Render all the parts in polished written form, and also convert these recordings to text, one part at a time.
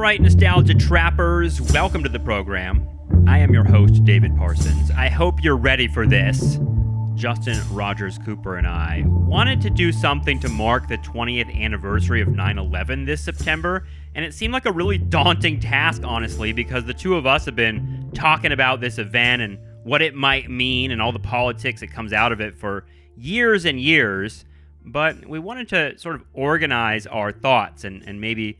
right, Nostalgia Trappers, welcome to the program. I am your host, David Parsons. I hope you're ready for this. Justin, RogersCooper, and I wanted to do something to mark the 20th anniversary of 9/11 this September, and it seemed like a really daunting task, honestly, because the two of us have been talking about this event and what it might mean and all the politics that comes out of it for years and years, but we wanted to sort of organize our thoughts and maybe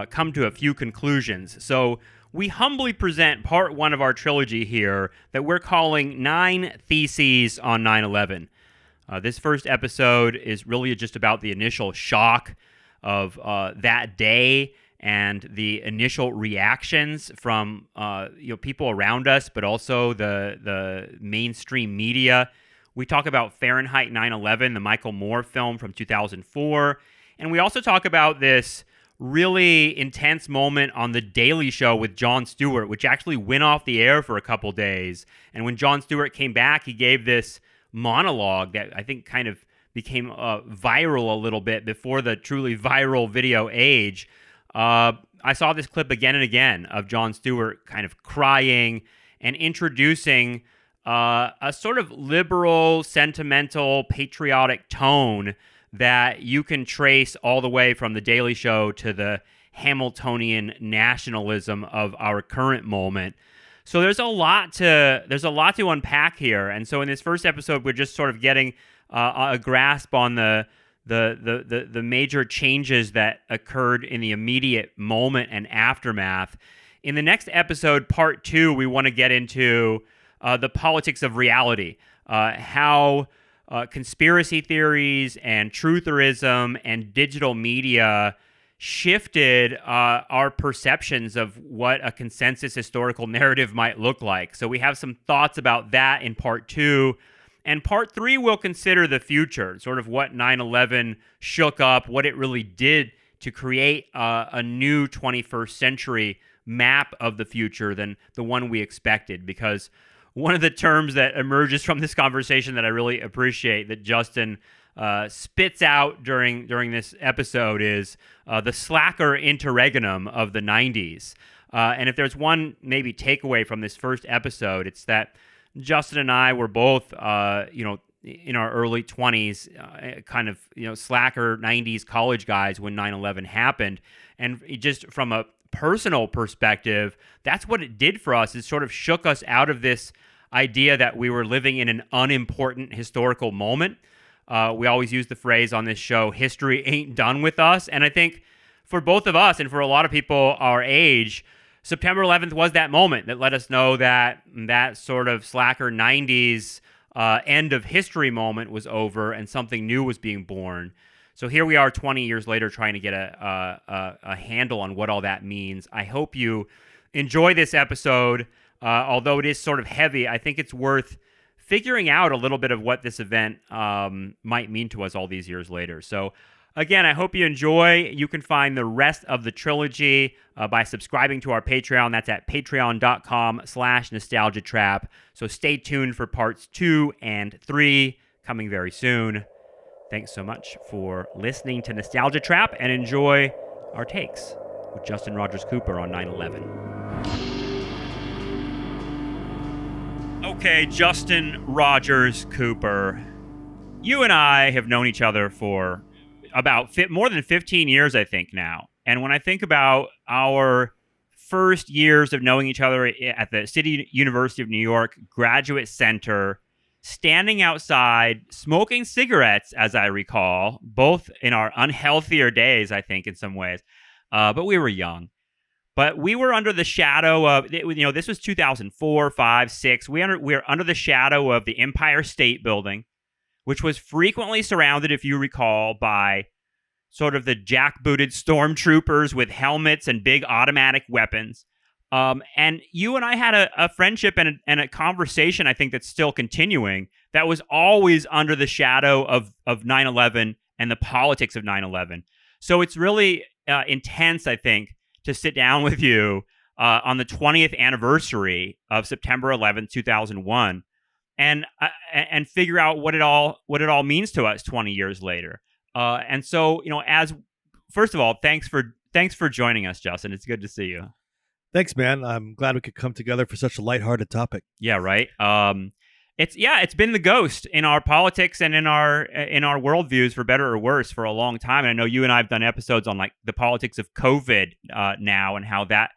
come to a few conclusions. So we humbly present part one of our trilogy here that we're calling 9 Theses on 9/11. This first episode is really just about the initial shock of that day and the initial reactions from people around us, but also the mainstream media. We talk about Fahrenheit 9/11, the Michael Moore film from 2004, and we also talk about this really intense moment on The Daily Show with Jon Stewart, which actually went off the air for a couple days. And when Jon Stewart came back, he gave this monologue that I think kind of became viral a little bit before the truly viral video age. I saw this clip again and again of Jon Stewart kind of crying and introducing a sort of liberal, sentimental, patriotic tone that you can trace all the way from The Daily Show to the Hamiltonian nationalism of our current moment. So there's a lot to unpack here. And so in this first episode, we're just sort of getting a grasp on the major changes that occurred in the immediate moment and aftermath. In the next episode, part 2, we want to get into the politics of reality, how conspiracy theories and trutherism and digital media shifted our perceptions of what a consensus historical narrative might look like. So we have some thoughts about that in part 2. And part 3 will consider the future, sort of what 9/11 shook up, what it really did to create a new 21st century map of the future than the one we expected. Because one of the terms that emerges from this conversation that I really appreciate that Justin spits out during this episode is the slacker interregnum of the 90s. And if there's one maybe takeaway from this first episode, it's that Justin and I were both, in our early 20s, kind of, slacker 90s college guys when 9/11 happened. And just from a personal perspective, that's what it did for us. It sort of shook us out of this idea that we were living in an unimportant historical moment. We always use the phrase on this show, history ain't done with us. And I think for both of us and for a lot of people our age, September 11th was that moment that let us know that that sort of slacker 90s end of history moment was over and something new was being born. So here we are 20 years later trying to get a handle on what all that means. I hope you enjoy this episode. Although it is sort of heavy, I think it's worth figuring out a little bit of what this event might mean to us all these years later. So again, I hope you enjoy. You can find the rest of the trilogy by subscribing to our Patreon. That's at patreon.com/nostalgiatrap. So stay tuned for parts 2 and 3 coming very soon. Thanks so much for listening to Nostalgia Trap and enjoy our takes with Justin RogersCooper on 9/11. Okay, Justin RogersCooper, you and I have known each other for about more than 15 years, I think, now. And when I think about our first years of knowing each other at the City University of New York Graduate Center, standing outside, smoking cigarettes, as I recall, both in our unhealthier days, I think, in some ways. But we were young. But we were under the shadow of, this was 2004, 5, 6. We were under the shadow of the Empire State Building, which was frequently surrounded, if you recall, by sort of the jackbooted stormtroopers with helmets and big automatic weapons. And you and I had a friendship and a conversation, I think, that's still continuing, that was always under the shadow of 9/11 and the politics of 9/11. So it's really intense, I think, to sit down with you on the 20th anniversary of September 11th, 2001, and figure out what it all means to us 20 years later. And so, as first of all, thanks for Thanks for joining us, Justin. It's good to see you. Thanks, man. I'm glad we could come together for such a lighthearted topic. Yeah, right. It's been the ghost in our politics and in our worldviews, for better or worse, for a long time. And I know you and I have done episodes on like the politics of COVID now and how that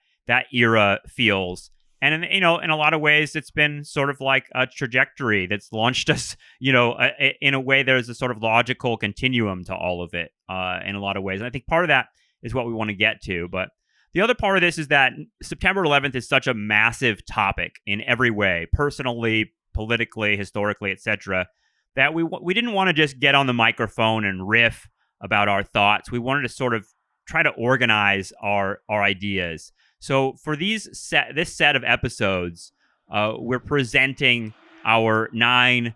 era feels. And in a lot of ways, it's been sort of like a trajectory that's launched us. In a way, there's a sort of logical continuum to all of it in a lot of ways. And I think part of that is what we want to get to, but. The other part of this is that September 11th is such a massive topic in every way, personally, politically, historically, etc., that we didn't want to just get on the microphone and riff about our thoughts. We wanted to sort of try to organize our ideas. So for this set of episodes, we're presenting our 9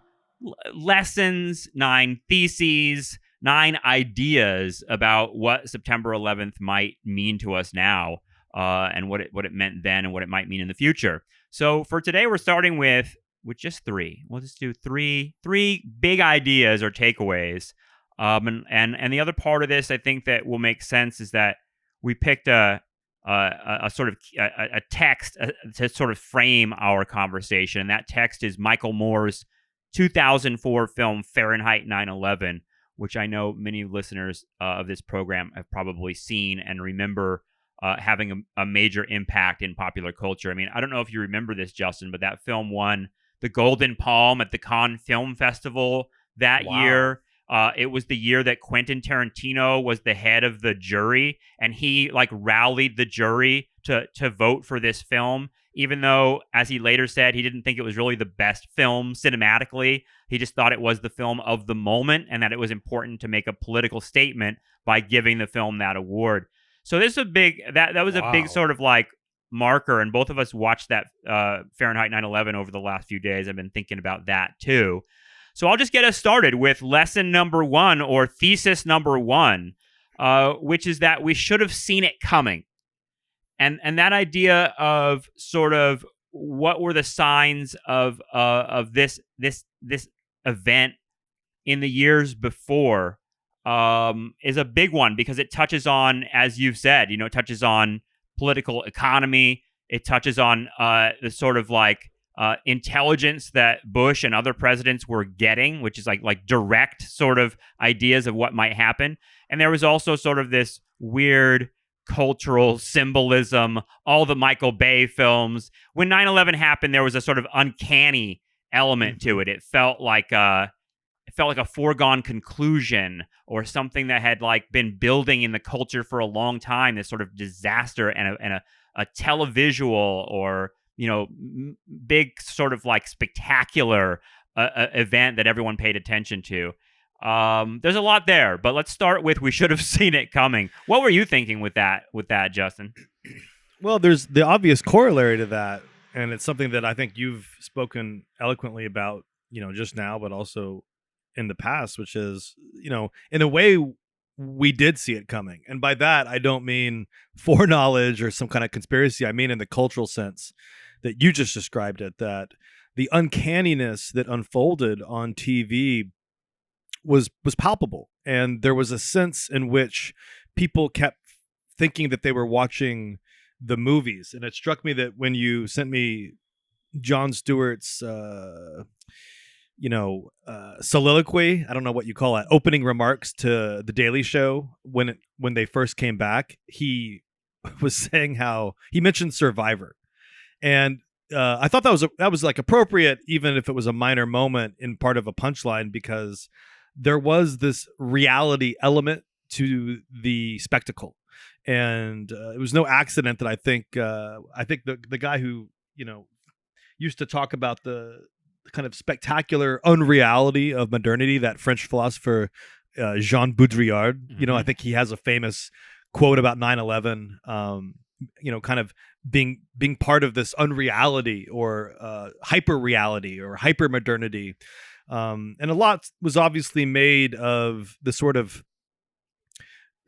lessons, 9 theses, 9 ideas about what September 11th might mean to us now, and what it meant then, and what it might mean in the future. So for today, we're starting with just 3. We'll just do three big ideas or takeaways. And the other part of this, I think, that will make sense is that we picked a sort of a text to sort of frame our conversation. And that text is Michael Moore's 2004 film Fahrenheit 9/11. Which I know many listeners of this program have probably seen and remember having a major impact in popular culture. I mean, I don't know if you remember this, Justin, but that film won the Golden Palm at the Cannes Film Festival that year. It was the year that Quentin Tarantino was the head of the jury, and he like rallied the jury to vote for this film, even though, as he later said, he didn't think it was really the best film cinematically. He just thought it was the film of the moment, and that it was important to make a political statement by giving the film that award. So this is a big that was a big sort of like marker, and both of us watched that Fahrenheit 9/11 over the last few days. I've been thinking about that too. So I'll just get us started with lesson number 1, or thesis number 1, which is that we should have seen it coming. And that idea of sort of what were the signs of this event in the years before is a big one, because it touches on, as you've said, it touches on political economy. It touches on the sort of like intelligence that Bush and other presidents were getting, which is like direct sort of ideas of what might happen. And there was also sort of this weird cultural symbolism, all the Michael Bay films. When 9/11 happened, there was a sort of uncanny element to it. It felt like a foregone conclusion, or something that had like been building in the culture for a long time, this sort of disaster and a televisual or big sort of like spectacular event that everyone paid attention to. There's a lot there, but let's start with we should have seen it coming. What were you thinking with that, Justin? Well, there's the obvious corollary to that, and it's something that I think you've spoken eloquently about, just now, but also in the past, which is, in a way, we did see it coming. And by that, I don't mean foreknowledge or some kind of conspiracy. I mean in the cultural sense that you just described it, that the uncanniness that unfolded on TV was palpable. And there was a sense in which people kept thinking that they were watching the movies. And it struck me that when you sent me Jon Stewart's soliloquy, I don't know what you call it, opening remarks to The Daily Show when they first came back, he was saying how he mentioned Survivor. And I thought that was like appropriate, even if it was a minor moment in part of a punchline, because there was this reality element to the spectacle. And it was no accident that I think the guy who, used to talk about the kind of spectacular unreality of modernity, that French philosopher Jean Baudrillard, I think he has a famous quote about 9/11, kind of being part of this unreality or hyper reality or hyper modernity. And a lot was obviously made of the sort of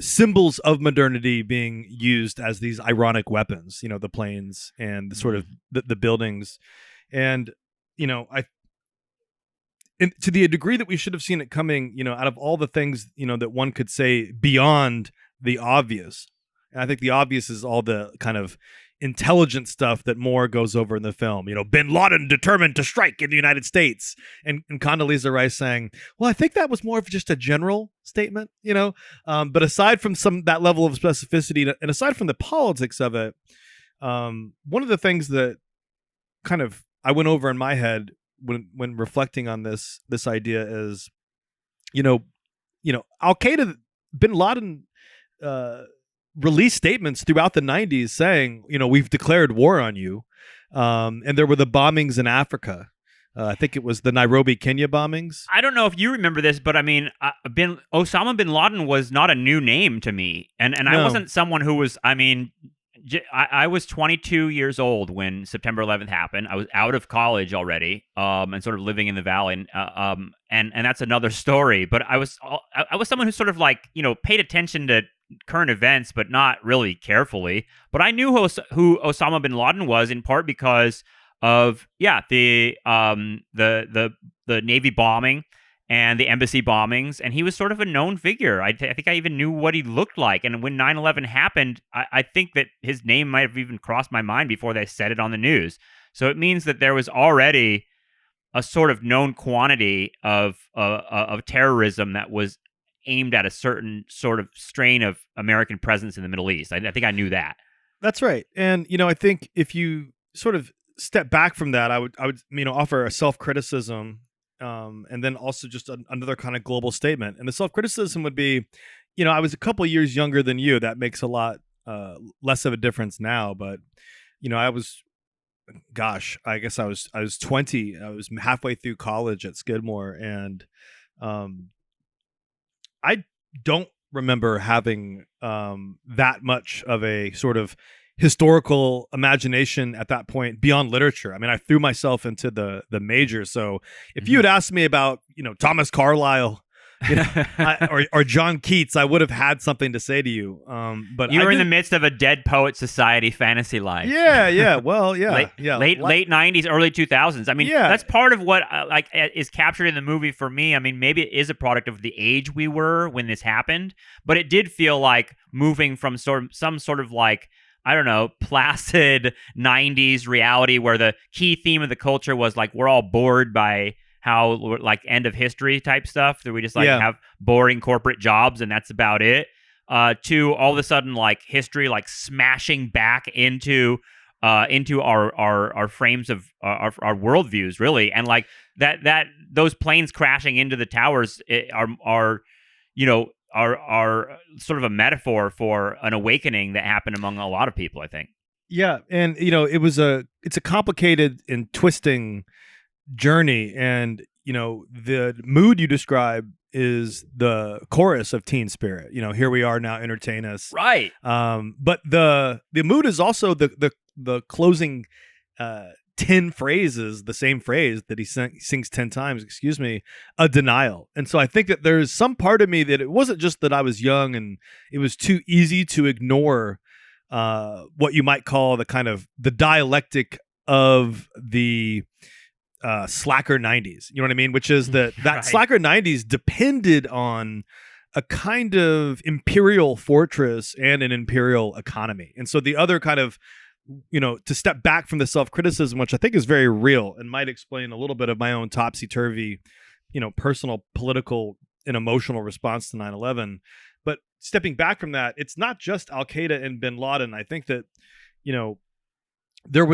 symbols of modernity being used as these ironic weapons, the planes and the sort of the buildings. And, to the degree that we should have seen it coming, out of all the things, that one could say beyond the obvious, And I think the obvious is all the kind of intelligent stuff that Moore goes over in the film. Bin Laden determined to strike in the United States, and Condoleezza Rice saying, "Well, I think that was more of just a general statement." But aside from that level of specificity, and aside from the politics of it, one of the things that kind of I went over in my head when reflecting on this idea is, Al Qaeda, Bin Laden released statements throughout the 90s saying, we've declared war on you. And there were the bombings in Africa. I think it was the Nairobi, Kenya bombings. I don't know if you remember this, but I mean, Osama bin Laden was not a new name to me. And No. I wasn't someone who was, I was 22 years old when September 11th happened. I was out of college already, and sort of living in the Valley, and that's another story. But I was someone who sort of paid attention to current events, but not really carefully. But I knew who Osama bin Laden was, in part because of the Navy bombing and the embassy bombings, and he was sort of a known figure. I think I even knew what he looked like. And when 9/11 happened, I think that his name might have even crossed my mind before they said it on the news. So it means that there was already a sort of known quantity of terrorism that was aimed at a certain sort of strain of American presence in the Middle East. I think I knew that. That's right. And, I think if you sort of step back from that, I would offer a self-criticism, and then also just another kind of global statement. And the self-criticism would be, I was a couple years younger than you. That makes a lot less of a difference now. But, I was, I guess I was 20. I was halfway through college at Skidmore. And I don't remember having that much of a sort of historical imagination at that point beyond literature. I mean, I threw myself into the major. So if you had asked me about, Thomas Carlyle, or John Keats, I would have had something to say to you. But you were in the midst of a Dead Poet Society fantasy life. Yeah. Well, yeah. Late 90s, early 2000s. I mean, that's part of what is captured in the movie for me. I mean, maybe it is a product of the age we were when this happened, but it did feel like moving from some sort of I don't know, placid 90s reality where the key theme of the culture was we're all bored by how end of history type stuff, that we just have boring corporate jobs and that's about it, to all of a sudden history smashing back into our frames of our worldviews, really. And that those planes crashing into the towers are sort of a metaphor for an awakening that happened among a lot of people, I think. Yeah, and it's a complicated and twisting journey, and the mood you describe is the chorus of Teen Spirit. Here we are now, entertain us. Right. But the mood is also the closing 10 phrases, the same phrase that he sings 10 times, a denial. And so I think that there's some part of me that it wasn't just that I was young and it was too easy to ignore what you might call the dialectic of the slacker 90s. You know what I mean? Which is that Right. Slacker 90s depended on a kind of imperial fortress and an imperial economy. And so the other kind of, to step back from the self-criticism, which I think is very real and might explain a little bit of my own topsy-turvy, personal, political, and emotional response to 9/11. But stepping back from that, it's not just Al-Qaeda and bin Laden. I think that, there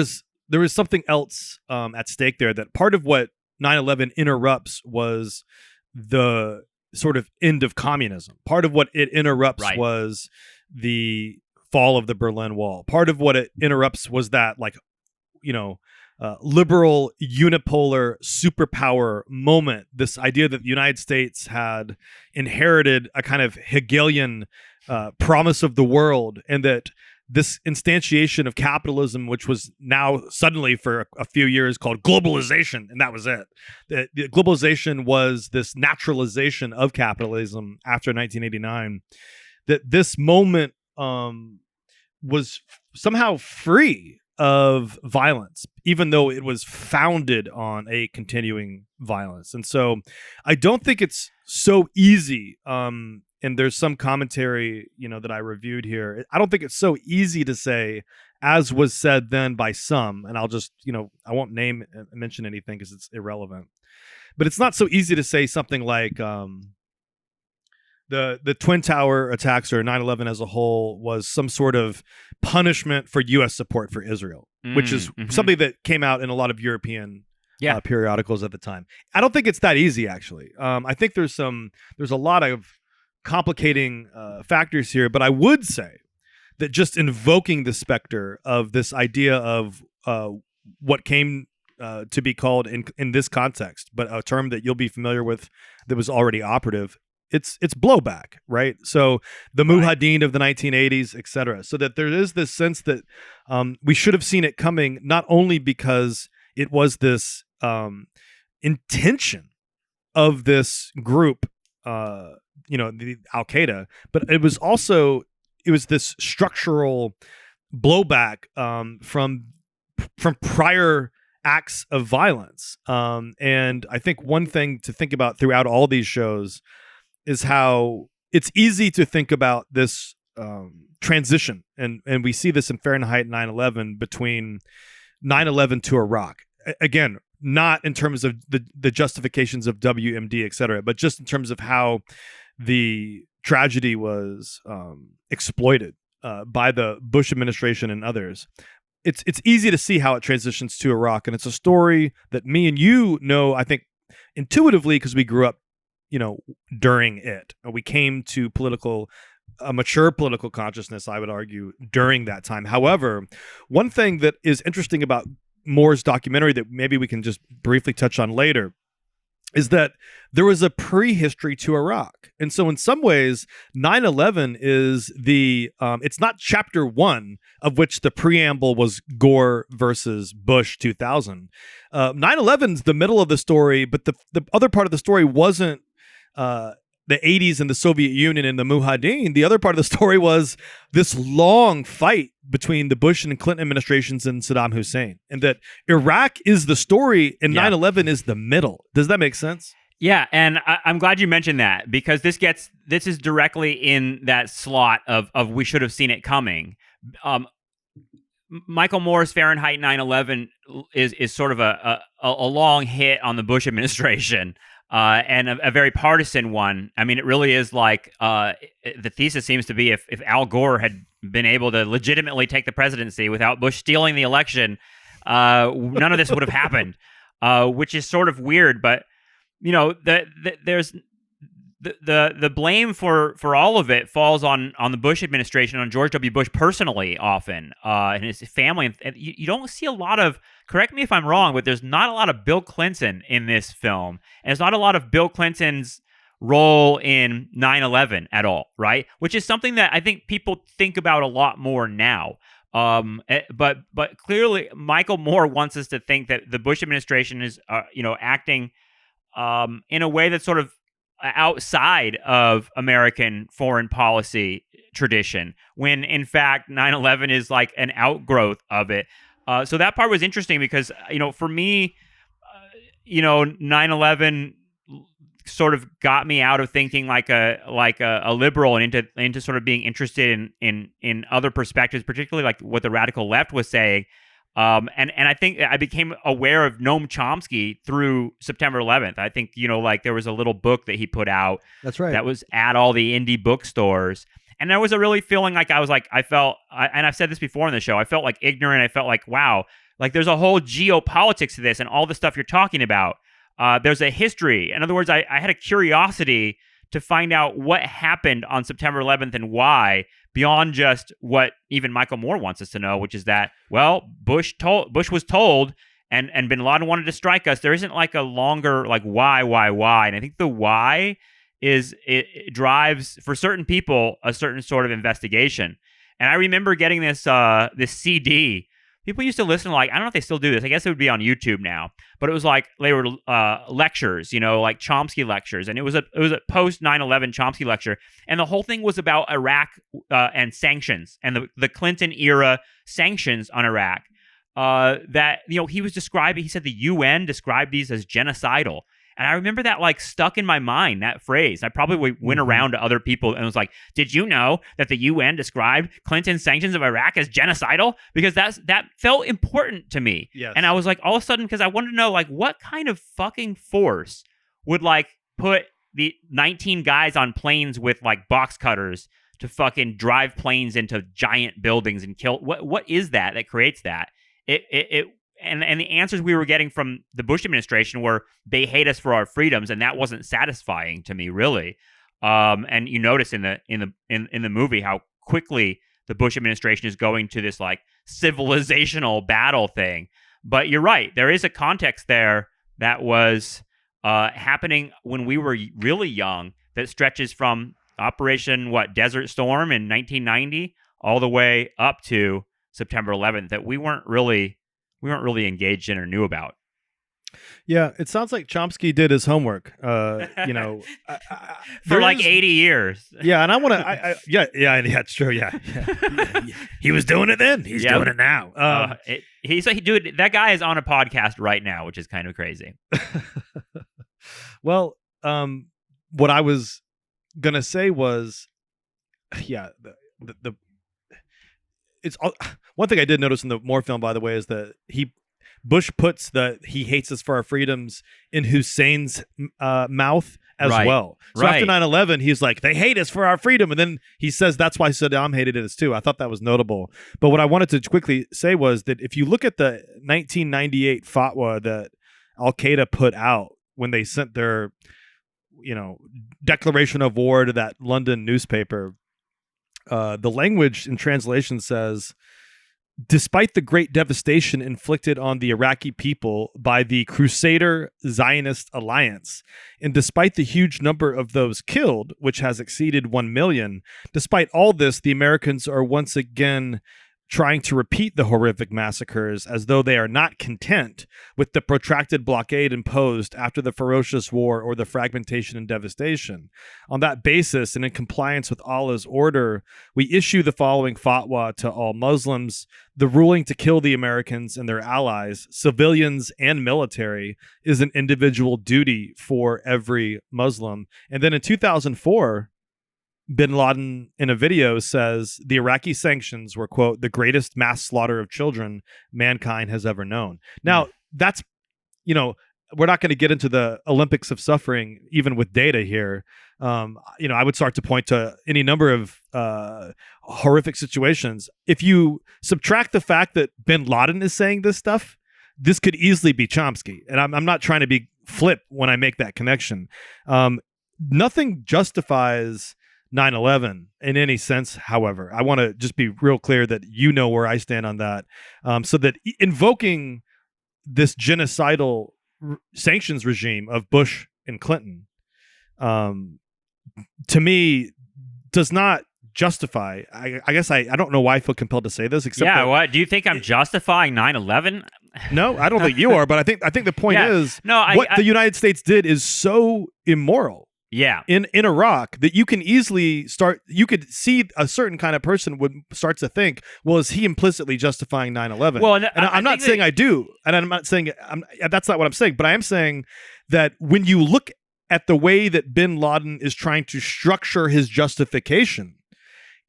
was something else at stake there, that part of what 9/11 interrupts was the sort of end of communism. Part of what it interrupts was the fall of the Berlin Wall. Part of what it interrupts was that liberal unipolar superpower moment, this idea that the United States had inherited a kind of Hegelian promise of the world, and that this instantiation of capitalism, which was now suddenly for a few years called globalization, and that was it. The globalization was this naturalization of capitalism after 1989, that this moment was somehow free of violence, even though it was founded on a continuing violence. And so I don't think it's so easy. And and there's some commentary, that I reviewed here. I don't think it's so easy to say, as was said then by some, and I'll just, I won't mention anything because it's irrelevant. But it's not so easy to say something like the Twin Tower attacks or 9/11 as a whole was some sort of punishment for U.S. support for Israel, which is something that came out in a lot of European periodicals at the time. I don't think it's that easy, actually. I think there's a lot of complicating factors here, but I would say that just invoking the specter of this idea of what came to be called in this context, but a term that you'll be familiar with that was already operative, it's blowback, right? So the Mujahideen of the 1980s, etc. So that there is this sense that we should have seen it coming, not only because it was this intention of this group, the Al-Qaeda, but it was this structural blowback from prior acts of violence. And I think one thing to think about throughout all these shows is how it's easy to think about this transition. And we see this in Fahrenheit 9/11 between 9/11 to Iraq. Again, not in terms of the justifications of WMD, et cetera, but just in terms of how the tragedy was exploited by the Bush administration and others. It's easy to see how it transitions to Iraq, and it's a story that me and you know, I think, intuitively, because we grew up, during it. We came to a mature political consciousness, I would argue, during that time. However, one thing that is interesting about Moore's documentary that maybe we can just briefly touch on later is that there was a prehistory to Iraq. And so in some ways, 9/11 is it's not chapter 1 of which the preamble was Gore versus Bush 2000. 9/11 is the middle of the story, but the other part of the story wasn't the 80s and the Soviet Union and the Mujahideen. The other part of the story was this long fight between the Bush and Clinton administrations and Saddam Hussein, and that Iraq is the story and 9/11 is the middle. Does that make sense? Yeah, and I'm glad you mentioned that, because this is directly in that slot of we should have seen it coming. Michael Moore's Fahrenheit 9/11 is sort of a long hit on the Bush administration. And a very partisan one. I mean, it really is like the thesis seems to be if Al Gore had been able to legitimately take the presidency without Bush stealing the election, none of this would have happened, which is sort of weird. But there's the blame for all of it falls on the Bush administration, on George W. Bush personally, often, and his family. And you don't see a lot of, correct me if I'm wrong, but there's not a lot of Bill Clinton in this film. And there's not a lot of Bill Clinton's role in 9/11 at all, right? Which is something that I think people think about a lot more now. But clearly, Michael Moore wants us to think that the Bush administration is, acting in a way that's sort of outside of American foreign policy tradition, when in fact 9/11 is like an outgrowth of it. So that part was interesting because, for me, 9/11 sort of got me out of thinking like a liberal and into sort of being interested in other perspectives, particularly like what the radical left was saying. And I think I became aware of Noam Chomsky through September 11th. I think, there was a little book that he put out. That's right. That was at all the indie bookstores. And there was a really feeling like I felt, and I've said this before on the show, I felt like ignorant. I felt like, wow, like there's a whole geopolitics to this and all the stuff you're talking about. There's a history. In other words, I had a curiosity to find out what happened on September 11th and why, beyond just what even Michael Moore wants us to know, which is that, well, Bush was told and bin Laden wanted to strike us. There isn't like a longer like why. And I think the why is it drives for certain people a certain sort of investigation. And I remember getting this CD. People used to listen to, like, I don't know if they still do this. I guess it would be on YouTube now. But it was like they were lectures, like Chomsky lectures. And it was a post 9/11 Chomsky lecture. And the whole thing was about Iraq and sanctions and the Clinton era sanctions on Iraq. That he was describing. He said the UN described these as genocidal. And I remember that like stuck in my mind, that phrase. I probably went around to other people and was like, did you know that the UN described Clinton's sanctions of Iraq as genocidal? Because that felt important to me. Yes. And I was like, all of a sudden, because I wanted to know like what kind of fucking force would like put the 19 guys on planes with like box cutters to fucking drive planes into giant buildings and kill. What is that creates that? And the answers we were getting from the Bush administration were they hate us for our freedoms, and that wasn't satisfying to me, really. And you notice in the movie how quickly the Bush administration is going to this like civilizational battle thing. But you're right, there is a context there that was happening when we were really young that stretches from Operation Desert Storm in 1990 all the way up to September 11th that we weren't really engaged in or knew about. Yeah, it sounds like Chomsky did his homework. For like 80 years. Yeah, and I want to. Yeah, it's true. Yeah. He was doing it then. He's doing it now. That guy is on a podcast right now, which is kind of crazy. Well, what I was gonna say was, it's one thing I did notice in the Moore film, by the way, is that Bush puts that he hates us for our freedoms in Hussein's mouth as well. So after 9/11, he's like, they hate us for our freedom. And then he says that's why Saddam hated us too. I thought that was notable. But what I wanted to quickly say was that if you look at the 1998 fatwa that Al-Qaeda put out when they sent their, declaration of war to that London newspaper, the language in translation says, despite the great devastation inflicted on the Iraqi people by the Crusader Zionist alliance, and despite the huge number of those killed, which has exceeded 1 million, despite all this, the Americans are once again trying to repeat the horrific massacres as though they are not content with the protracted blockade imposed after the ferocious war or the fragmentation and devastation. On that basis, and in compliance with Allah's order, we issue the following fatwa to all Muslims. The ruling to kill the Americans and their allies, civilians and military, is an individual duty for every Muslim. And then in 2004, Bin Laden, in a video, says the Iraqi sanctions were, quote, the greatest mass slaughter of children mankind has ever known. Now, that's, we're not going to get into the Olympics of suffering, even with data here. I would start to point to any number of horrific situations. If you subtract the fact that Bin Laden is saying this stuff, this could easily be Chomsky. And I'm not trying to be flip when I make that connection. Nothing justifies 9/11 in any sense, however. I want to just be real clear that you know where I stand on that. So that invoking this genocidal sanctions regime of Bush and Clinton, to me, does not justify. I guess I don't know why I feel compelled to say this. Except what do you think I'm justifying 9/11? No, I don't think you are. But I think the point is, what the United States did is so immoral. Yeah. In Iraq, that you can easily you could see a certain kind of person would start to think, well, is he implicitly justifying 9/11? Well, and I'm not saying I do, and I'm not saying that's not what I'm saying, but I am saying that when you look at the way that Bin Laden is trying to structure his justification,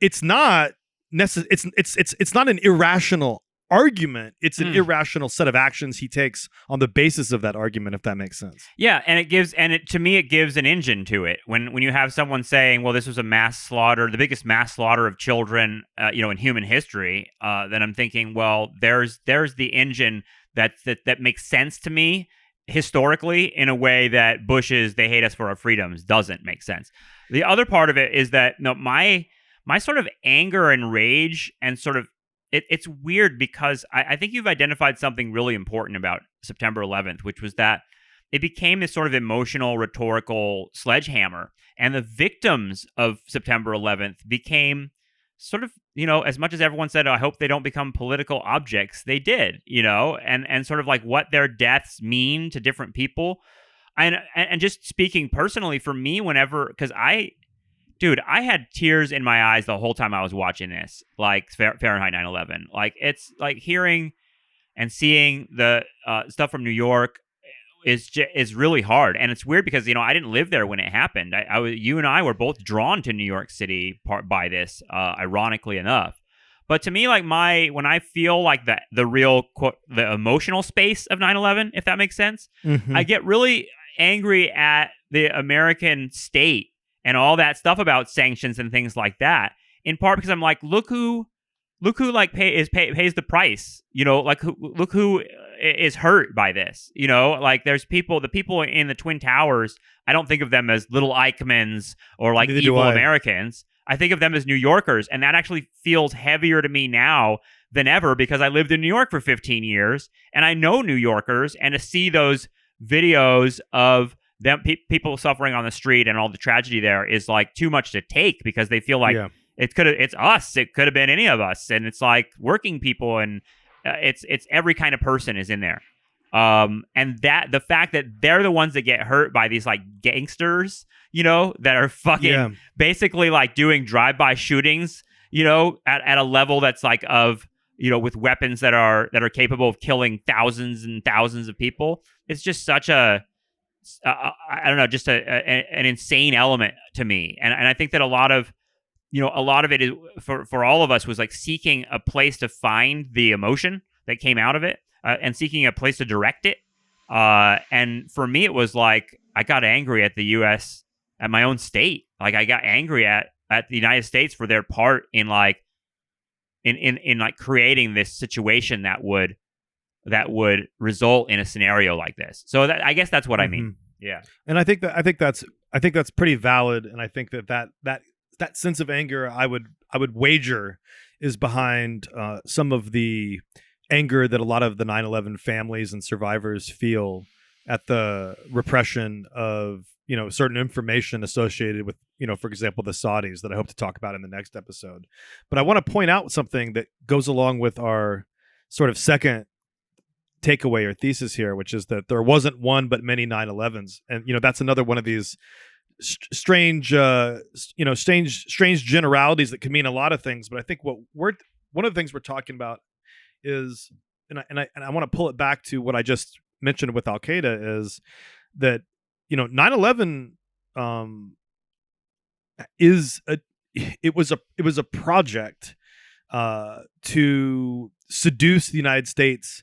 it's not it's not an irrational argument. It's an irrational set of actions he takes on the basis of that argument, if that makes sense. Yeah, and to me it gives an engine to it. When you have someone saying, well, this was a mass slaughter, the biggest mass slaughter of children in human history, then I'm thinking, well, there's the engine that makes sense to me historically in a way that Bush's they hate us for our freedoms doesn't make sense. The other part of it is that my sort of anger and rage and sort of it's weird because I think you've identified something really important about September 11th, which was that it became this sort of emotional, rhetorical sledgehammer. And the victims of September 11th became sort of, as much as everyone said, I hope they don't become political objects, they did, and sort of like what their deaths mean to different people. And just speaking personally for me, because I had tears in my eyes the whole time I was watching this, like Fahrenheit 9/11. Like, it's like hearing and seeing the stuff from New York is really hard, and it's weird because I didn't live there when it happened. You and I were both drawn to New York City by this, ironically enough. But to me, like when I feel like the real the emotional space of 9/11, if that makes sense, I get really angry at the American state and all that stuff about sanctions and things like that. In part because I'm like, look who like pays the price. Look who is hurt by this. Like there's the people in the Twin Towers. I don't think of them as little Eichmanns or like evil Americans. I think of them as New Yorkers, and that actually feels heavier to me now than ever because I lived in New York for 15 years and I know New Yorkers, and to see those videos of them people suffering on the street and all the tragedy there is like too much to take because they feel like it's us. It could have been any of us, and it's like working people, and it's every kind of person is in there. And that the fact that they're the ones that get hurt by these like gangsters, that are fucking basically like doing drive-by shootings, at a level that's like of, with weapons that are capable of killing thousands and thousands of people. It's just such I don't know, just an insane element to me. And I think that a lot of it is for all of us was like seeking a place to find the emotion that came out of it. And seeking a place to direct it. And for me, it was like I got angry at the U.S., at my own state. Like I got angry at the United States for their part in like in like creating this situation that would result in a scenario like this. So I guess that's what I mean. Yeah. And I think that's pretty valid. And I think that sense of anger I would wager is behind some of the anger that a lot of the 9/11 families and survivors feel at the repression of certain information associated with for example the Saudis that I hope to talk about in the next episode. But I want to point out something that goes along with our sort of second takeaway or thesis here, which is that there wasn't one but many 9/11s, and that's another one of these strange generalities that can mean a lot of things. But I think one of the things we're talking about is, and I want to pull it back to what I just mentioned with Al Qaeda, is that 9/11 it was a project to seduce the United States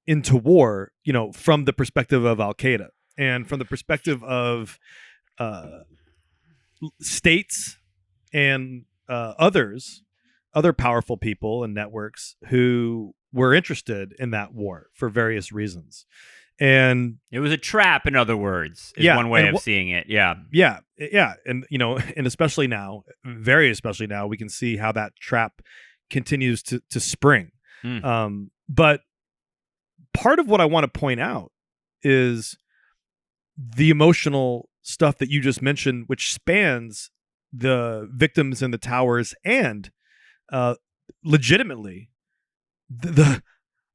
into war, from the perspective of Al Qaeda and from the perspective of states and other powerful people and networks who were interested in that war for various reasons. And it was a trap, in other words, is one way of seeing it. Yeah. And, and especially now, very especially now, we can see how that trap continues to spring. But part of what I want to point out is the emotional stuff that you just mentioned, which spans the victims in the towers and legitimately the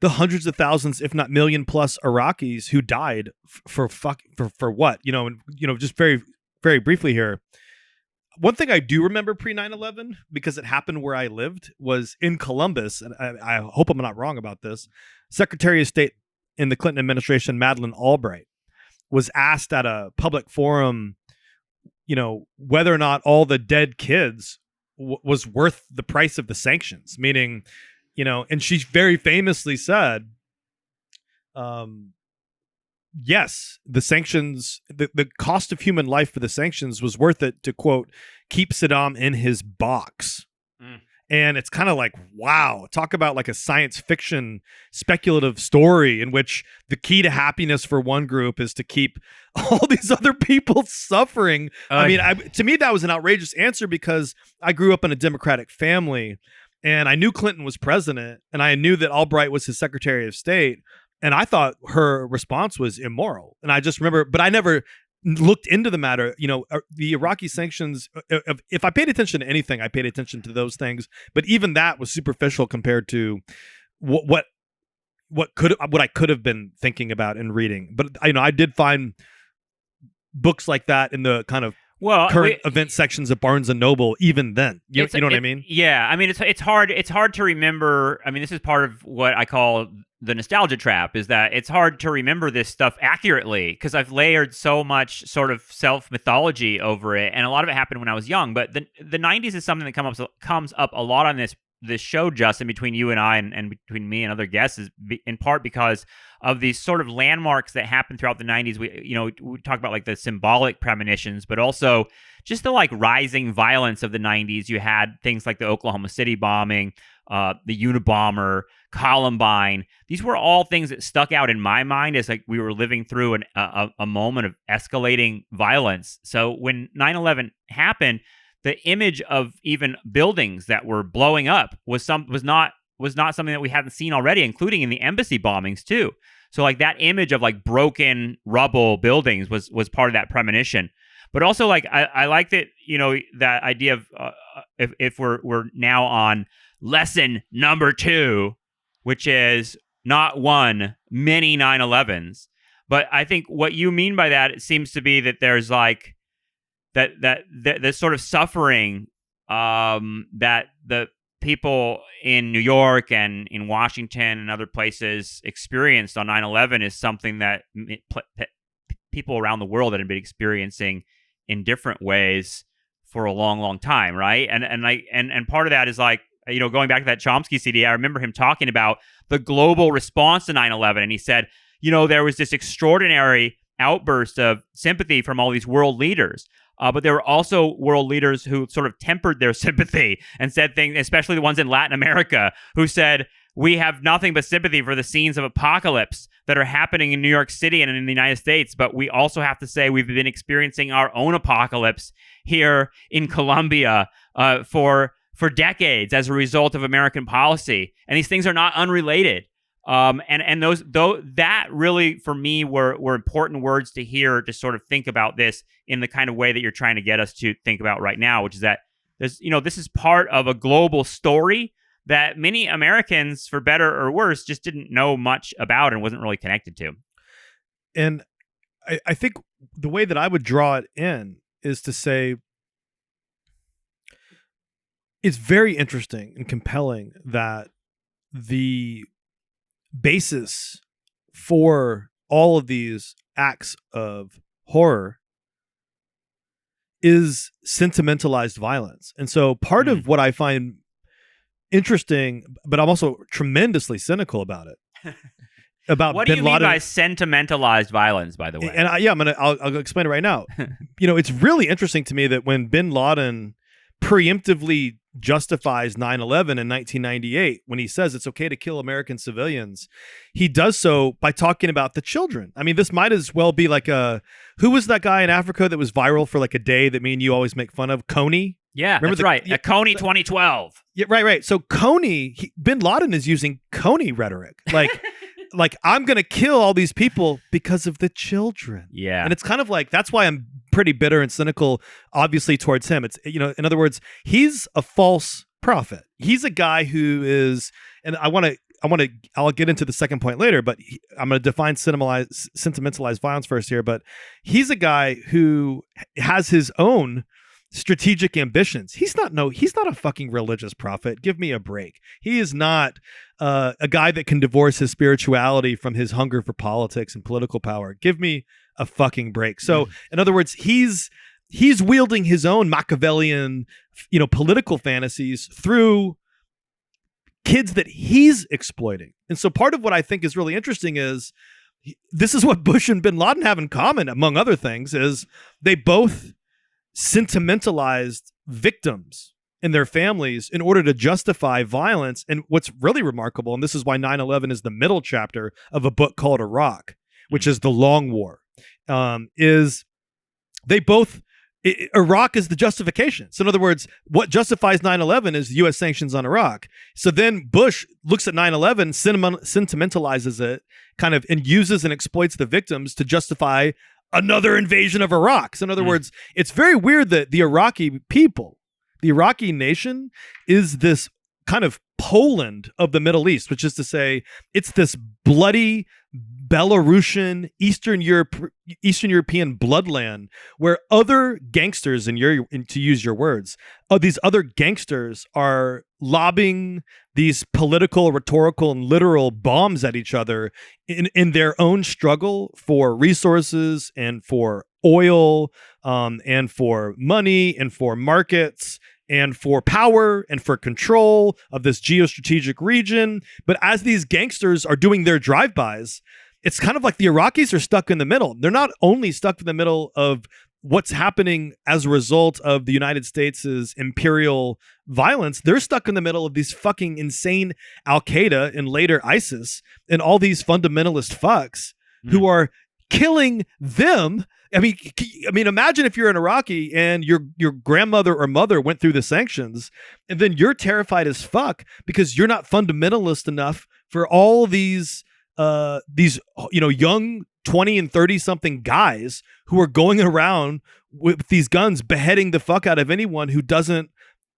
hundreds of thousands, if not million plus Iraqis who died for what, just very, very briefly here. One thing I do remember pre 9/11, because it happened where I lived, was in Columbus, and I hope I'm not wrong about this, Secretary of State in the Clinton administration, Madeleine Albright, was asked at a public forum, whether or not all the dead kids was worth the price of the sanctions, meaning, and she very famously said, yes, the sanctions, the cost of human life for the sanctions was worth it to, quote, keep Saddam in his box. And it's kind of like, wow, talk about like a science fiction speculative story in which the key to happiness for one group is to keep all these other people suffering. To me, that was an outrageous answer because I grew up in a Democratic family and I knew Clinton was president and I knew that Albright was his Secretary of State. And I thought her response was immoral. And I just remember, but I never looked into the matter. The Iraqi sanctions, if I paid attention to anything, I paid attention to those things. But even that was superficial compared to what I could have been thinking about and reading. But I did find books like that in the kind of current event sections of Barnes and Noble even then. You know what I mean? Yeah. I mean, it's hard to remember. I mean, this is part of what I call the nostalgia trap, is that it's hard to remember this stuff accurately because I've layered so much sort of self mythology over it, and a lot of it happened when I was young. But the 90s is something that comes up a lot on this show, Justin, between you and I, and between me and other guests, is in part because of these sort of landmarks that happened throughout the 90s. We talk about like the symbolic premonitions, but also just the like rising violence of the 90s. You had things like the Oklahoma City bombing, the Unabomber, Columbine. These were all things that stuck out in my mind as like we were living through a moment of escalating violence. So when 9/11 happened, the image of even buildings that were blowing up was not something that we hadn't seen already, including in the embassy bombings too. So like that image of like broken rubble buildings was part of that premonition. But also like I like that, that idea of if we're now on lesson number 2, which is not one, many 9/11s. But I think what you mean by that, it seems to be that there's like that sort of suffering that the people in New York and in Washington and other places experienced on 9/11 is something that people around the world had been experiencing in different ways for a long, long time, right? And part of that is like, going back to that Chomsky CD, I remember him talking about the global response to 9/11, and he said, there was this extraordinary outburst of sympathy from all these world leaders. But there were also world leaders who sort of tempered their sympathy and said things, especially the ones in Latin America, who said, we have nothing but sympathy for the scenes of apocalypse that are happening in New York City and in the United States. But we also have to say we've been experiencing our own apocalypse here in Colombia for decades as a result of American policy. And these things are not unrelated. And that really for me were important words to hear, to sort of think about this in the kind of way that you're trying to get us to think about right now, which is that this is part of a global story that many Americans, for better or worse, just didn't know much about and wasn't really connected to. And I think the way that I would draw it in is to say it's very interesting and compelling that the basis for all of these acts of horror is sentimentalized violence. And so part of what I find interesting, but I'm also tremendously cynical about it. About what do you Bin Laden. mean by sentimentalized violence, by the way? And I'll explain it right now. It's really interesting to me that when Bin Laden preemptively justifies 9/11 in 1998, when he says it's okay to kill American civilians, he does so by talking about the children. I mean, this might as well be like who was that guy in Africa that was viral for like a day that me and you always make fun of? Coney? Yeah, remember that's right. Coney 2012. Yeah, right. So Coney, Bin Laden is using Coney rhetoric. Like I'm going to kill all these people because of the children. Yeah. And it's kind of like, that's why I'm pretty bitter and cynical, obviously, towards him. It's, in other words, he's a false prophet. He's a guy who is, and I'll get into the second point later, but I'm going to define sentimentalized violence first here. But he's a guy who has his own strategic ambitions. He's not a fucking religious prophet. Give me a break. He is not a guy that can divorce his spirituality from his hunger for politics and political power. Give me a fucking break. So, in other words, he's wielding his own Machiavellian, political fantasies through kids that he's exploiting. And so part of what I think is really interesting is this is what Bush and Bin Laden have in common, among other things, is they both sentimentalized victims and their families in order to justify violence. And what's really remarkable, and this is why 9/11 is the middle chapter of a book called Iraq, which is the Long War, is they both, Iraq is the justification. So in other words, what justifies 9/11 is U.S. sanctions on Iraq. So then Bush looks at 9/11, sentimentalizes it, kind of, and uses and exploits the victims to justify another invasion of Iraq. So in other words, it's very weird that the Iraqi people, the Iraqi nation, is this kind of Poland of the Middle East, which is to say it's this bloody, Belarusian, Eastern European bloodland, where other gangsters, to use your words, these other gangsters are lobbing these political, rhetorical, and literal bombs at each other in their own struggle for resources and for oil, and for money and for markets and for power and for control of this geostrategic region. But as these gangsters are doing their drive-bys, it's kind of like the Iraqis are stuck in the middle. They're not only stuck in the middle of what's happening as a result of the United States' imperial violence, they're stuck in the middle of these fucking insane Al-Qaeda and later ISIS and all these fundamentalist fucks who are killing them. I mean, imagine if you're an Iraqi and your grandmother or mother went through the sanctions, and then you're terrified as fuck because you're not fundamentalist enough for all these young 20 and 30 something guys who are going around with these guns beheading the fuck out of anyone who doesn't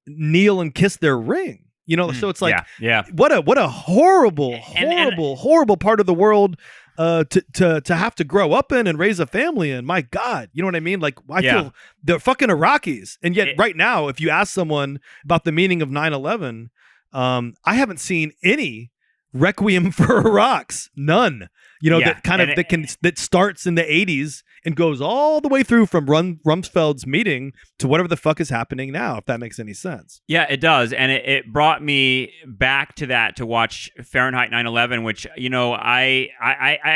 kneel and kiss their ring. So it's like, what a horrible part of the world to have to grow up in and raise a family in. My God, you know what I mean? Like, I feel they're fucking Iraqis, and yet right now, if you ask someone about the meaning of 9/11, I haven't seen any Requiem for Iraqs, none. That starts in the 80s and goes all the way through from Rumsfeld's meeting to whatever the fuck is happening now, if that makes any sense. Yeah, it does. And it brought me back to that, to watch Fahrenheit 9/11, which, I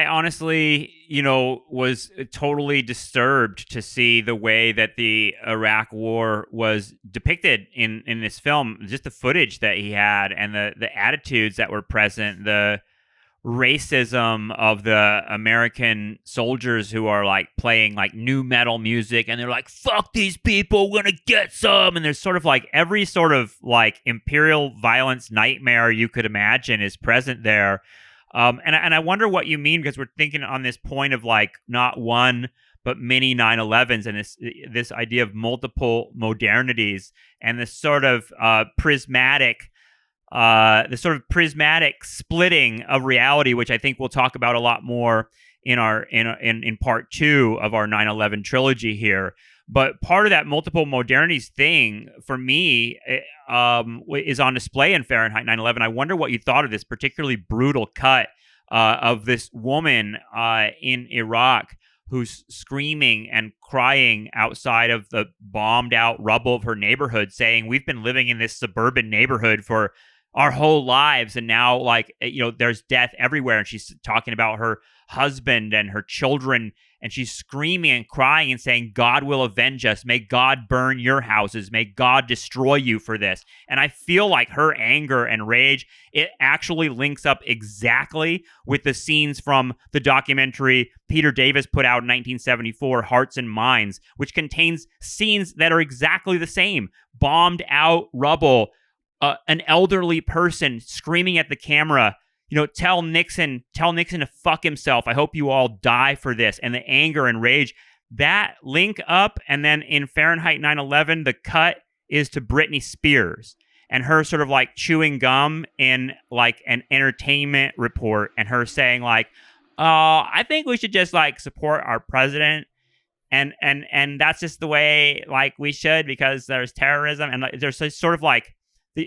honestly, was totally disturbed to see the way that the Iraq war was depicted in this film. Just the footage that he had and the attitudes that were present, the racism of the American soldiers who are like playing like new metal music, and they're like, fuck these people, we're gonna get some. And there's sort of like every sort of like imperial violence nightmare you could imagine is present there. And I wonder what you mean, because we're thinking on this point of like not one but many 9/11s, and this idea of multiple modernities and this sort of prismatic splitting of reality, which I think we'll talk about a lot more in part 2 of our 9/11 trilogy here. But part of that multiple modernities thing for me is on display in Fahrenheit 9/11. I wonder what you thought of this particularly brutal cut of this woman in Iraq who's screaming and crying outside of the bombed out rubble of her neighborhood, saying, we've been living in this suburban neighborhood for our whole lives, and now, like, there's death everywhere. And she's talking about her husband and her children, and she's screaming and crying and saying, God will avenge us. May God burn your houses. May God destroy you for this. And I feel like her anger and rage, it actually links up exactly with the scenes from the documentary Peter Davis put out in 1974, Hearts and Minds, which contains scenes that are exactly the same. Bombed out rubble, an elderly person screaming at the camera, tell Nixon to fuck himself. I hope you all die for this. And the anger and rage that link up. And then in Fahrenheit 9/11, the cut is to Britney Spears and her sort of like chewing gum in like an entertainment report, and her saying like, I think we should just like support our president. And that's just the way like we should, because there's terrorism. And like, there's sort of like,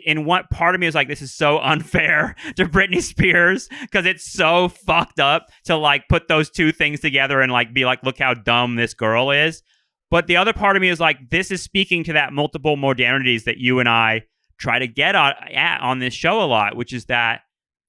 in one part of me is like, this is so unfair to Britney Spears, because it's so fucked up to like put those two things together and like be like, look how dumb this girl is. But the other part of me is like, this is speaking to that multiple modernities that you and I try to get on this show a lot, which is that,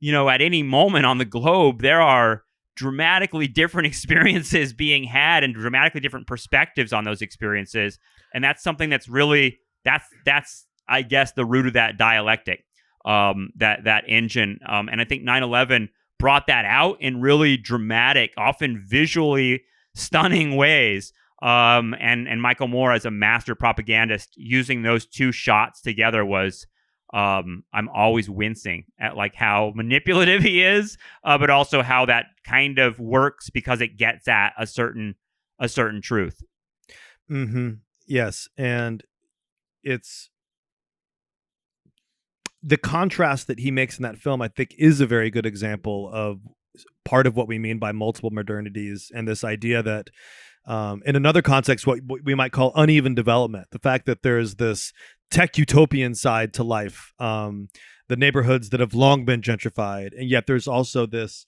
at any moment on the globe, there are dramatically different experiences being had and dramatically different perspectives on those experiences. And that's something that's really, that's I guess the root of that dialectic, that engine. And I think 9/11 brought that out in really dramatic, often visually stunning ways. And Michael Moore, as a master propagandist, using those two shots together was, I'm always wincing at like how manipulative he is, but also how that kind of works because it gets at a certain truth. Mm-hmm. Yes. And it's the contrast that he makes in that film, I think, is a very good example of part of what we mean by multiple modernities, and this idea that in another context, what we might call uneven development, the fact that there's this tech utopian side to life, the neighborhoods that have long been gentrified, and yet there's also this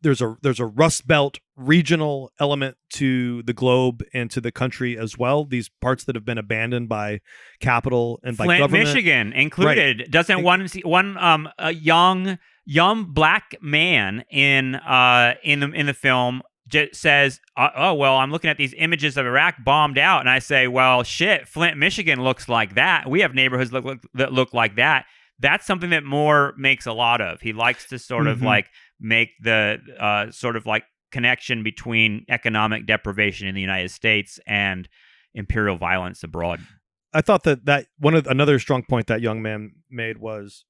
there's a Rust Belt regional element to the globe and to the country as well. These parts that have been abandoned by capital and by Flint, government. Michigan included. Right. Doesn't one a young black man in the film just says, "Oh well, I'm looking at these images of Iraq bombed out," and I say, "Well, shit, Flint, Michigan looks like that. We have neighborhoods that look like that." That's something that Moore makes a lot of. He likes to sort of like make the sort of like connection between economic deprivation in the United States and imperial violence abroad. I thought that another strong point that young man made was,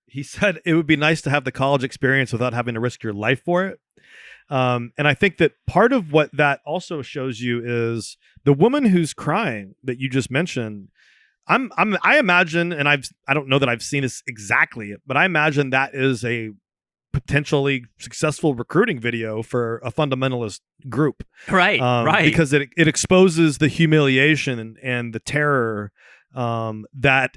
he said it would be nice to have the college experience without having to risk your life for it. And I think that part of what that also shows you is the woman who's crying that you just mentioned. I imagine, and I don't know that I've seen this exactly, but I imagine that is a potentially successful recruiting video for a fundamentalist group. Right, right. Because it exposes the humiliation and the terror that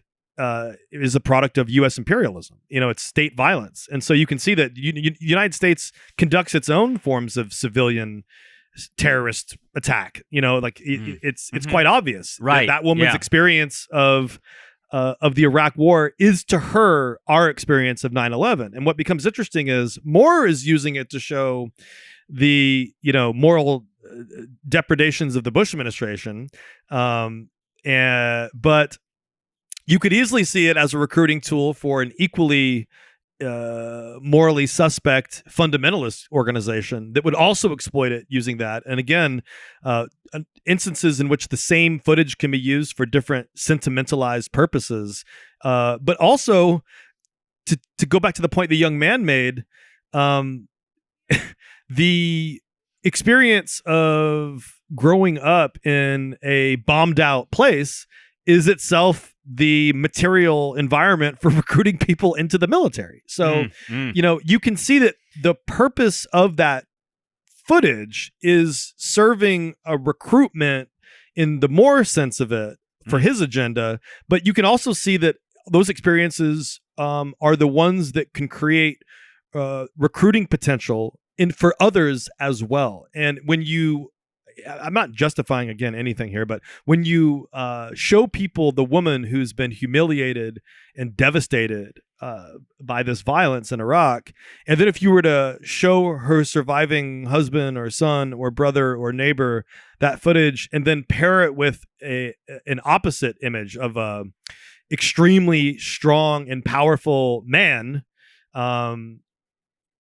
is a product of U.S. imperialism. It's state violence. And so you can see that the United States conducts its own forms of civilian terrorist attack. It's quite obvious, right? That woman's experience of the Iraq War is to her our experience of 9/11. And what becomes interesting is Moore is using it to show the moral depredations of the Bush administration, but you could easily see it as a recruiting tool for an equally morally suspect fundamentalist organization that would also exploit it using that. And again, instances in which the same footage can be used for different sentimentalized purposes. But also, to go back to the point the young man made, the experience of growing up in a bombed out place is itself the material environment for recruiting people into the military. So, you can see that the purpose of that footage is serving a recruitment in the Moore sense of it for his agenda. But you can also see that those experiences are the ones that can create recruiting potential for others as well. And when I'm not justifying again anything here, but when you show people the woman who's been humiliated and devastated by this violence in Iraq, and then if you were to show her surviving husband or son or brother or neighbor that footage, and then pair it with an opposite image of a extremely strong and powerful man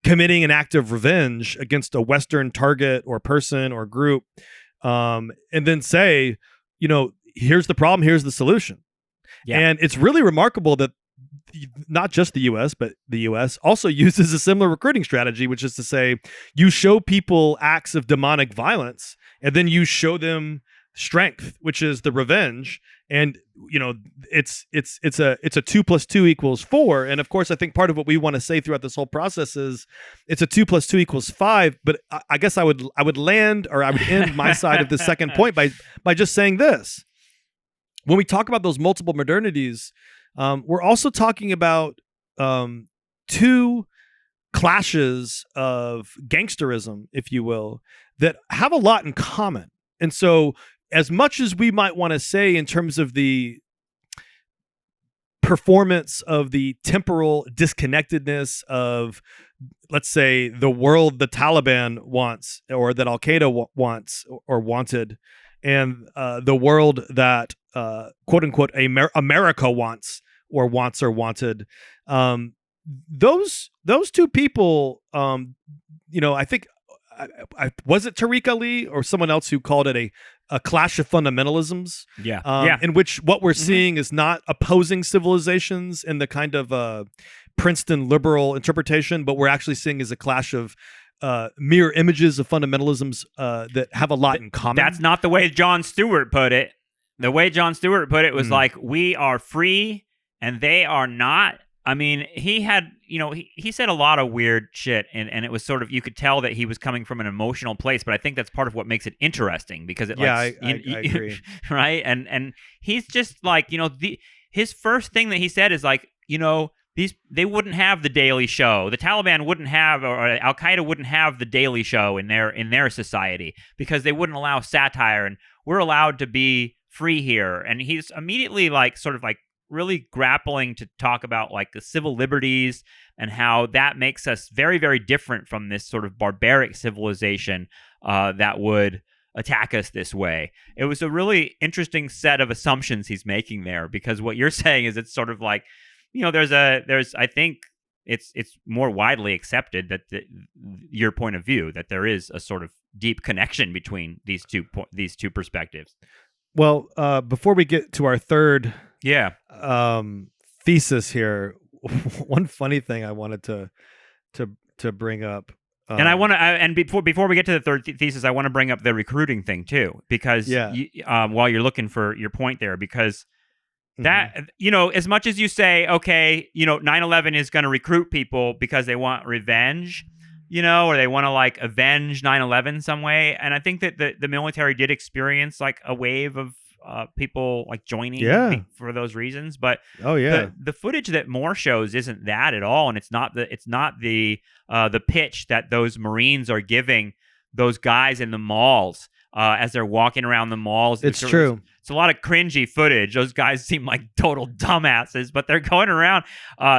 committing an act of revenge against a Western target or person or group, and then say, here's the problem, here's the solution. Yeah. And it's really remarkable that not just the U.S., but the U.S. also uses a similar recruiting strategy, which is to say, you show people acts of demonic violence, and then you show them strength, which is the revenge. And it's a 2 + 2 = 4. And of course, I think part of what we want to say throughout this whole process is it's a 2 + 2 = 5. But I guess I would end my side of the second point by just saying this: when we talk about those multiple modernities, we're also talking about two clashes of gangsterism, if you will, that have a lot in common. And so, as much as we might want to say in terms of the performance of the temporal disconnectedness of, let's say, the world the Taliban wants, or that Al-Qaeda wants or wanted, and the world that quote unquote America wants or wanted, those two people, I think, was it Tariq Ali or someone else who called it a clash of fundamentalisms? Yeah. In which what we're seeing is not opposing civilizations in the kind of Princeton liberal interpretation, but we're actually seeing is a clash of mirror images of fundamentalisms that have a lot in common. That's not the way Jon Stewart put it. The way Jon Stewart put it was like, we are free and they are not. I mean, he had, he said a lot of weird shit, and it was sort of, you could tell that he was coming from an emotional place, but I think that's part of what makes it interesting, because it Yeah, like, I agree. right? And he's just like, his first thing that he said is like, they wouldn't have the Daily Show. The Taliban wouldn't have, or Al Qaeda wouldn't have the Daily Show in their society, because they wouldn't allow satire, and we're allowed to be free here. And he's immediately like, sort of like, really grappling to talk about like the civil liberties and how that makes us very, very different from this sort of barbaric civilization that would attack us this way. It was a really interesting set of assumptions he's making there, because what you're saying is, it's sort of like, I think it's more widely accepted that your point of view, that there is a sort of deep connection between these two perspectives. Well, before we get to our third Yeah. thesis here, one funny thing I wanted to bring up, and I want to, and before we get to the third thesis, I want to bring up the recruiting thing too, because while you're looking for your point there, because that, as much as you say, okay, 9/11 is going to recruit people because they want revenge, or they want to like avenge 9/11 some way, and I think that the military did experience like a wave of people like joining for those reasons, but the footage that Moore shows isn't that at all, and it's not the pitch that those Marines are giving those guys in the malls as they're walking around the malls. It's true. It's a lot of cringy footage. Those guys seem like total dumbasses, but they're going around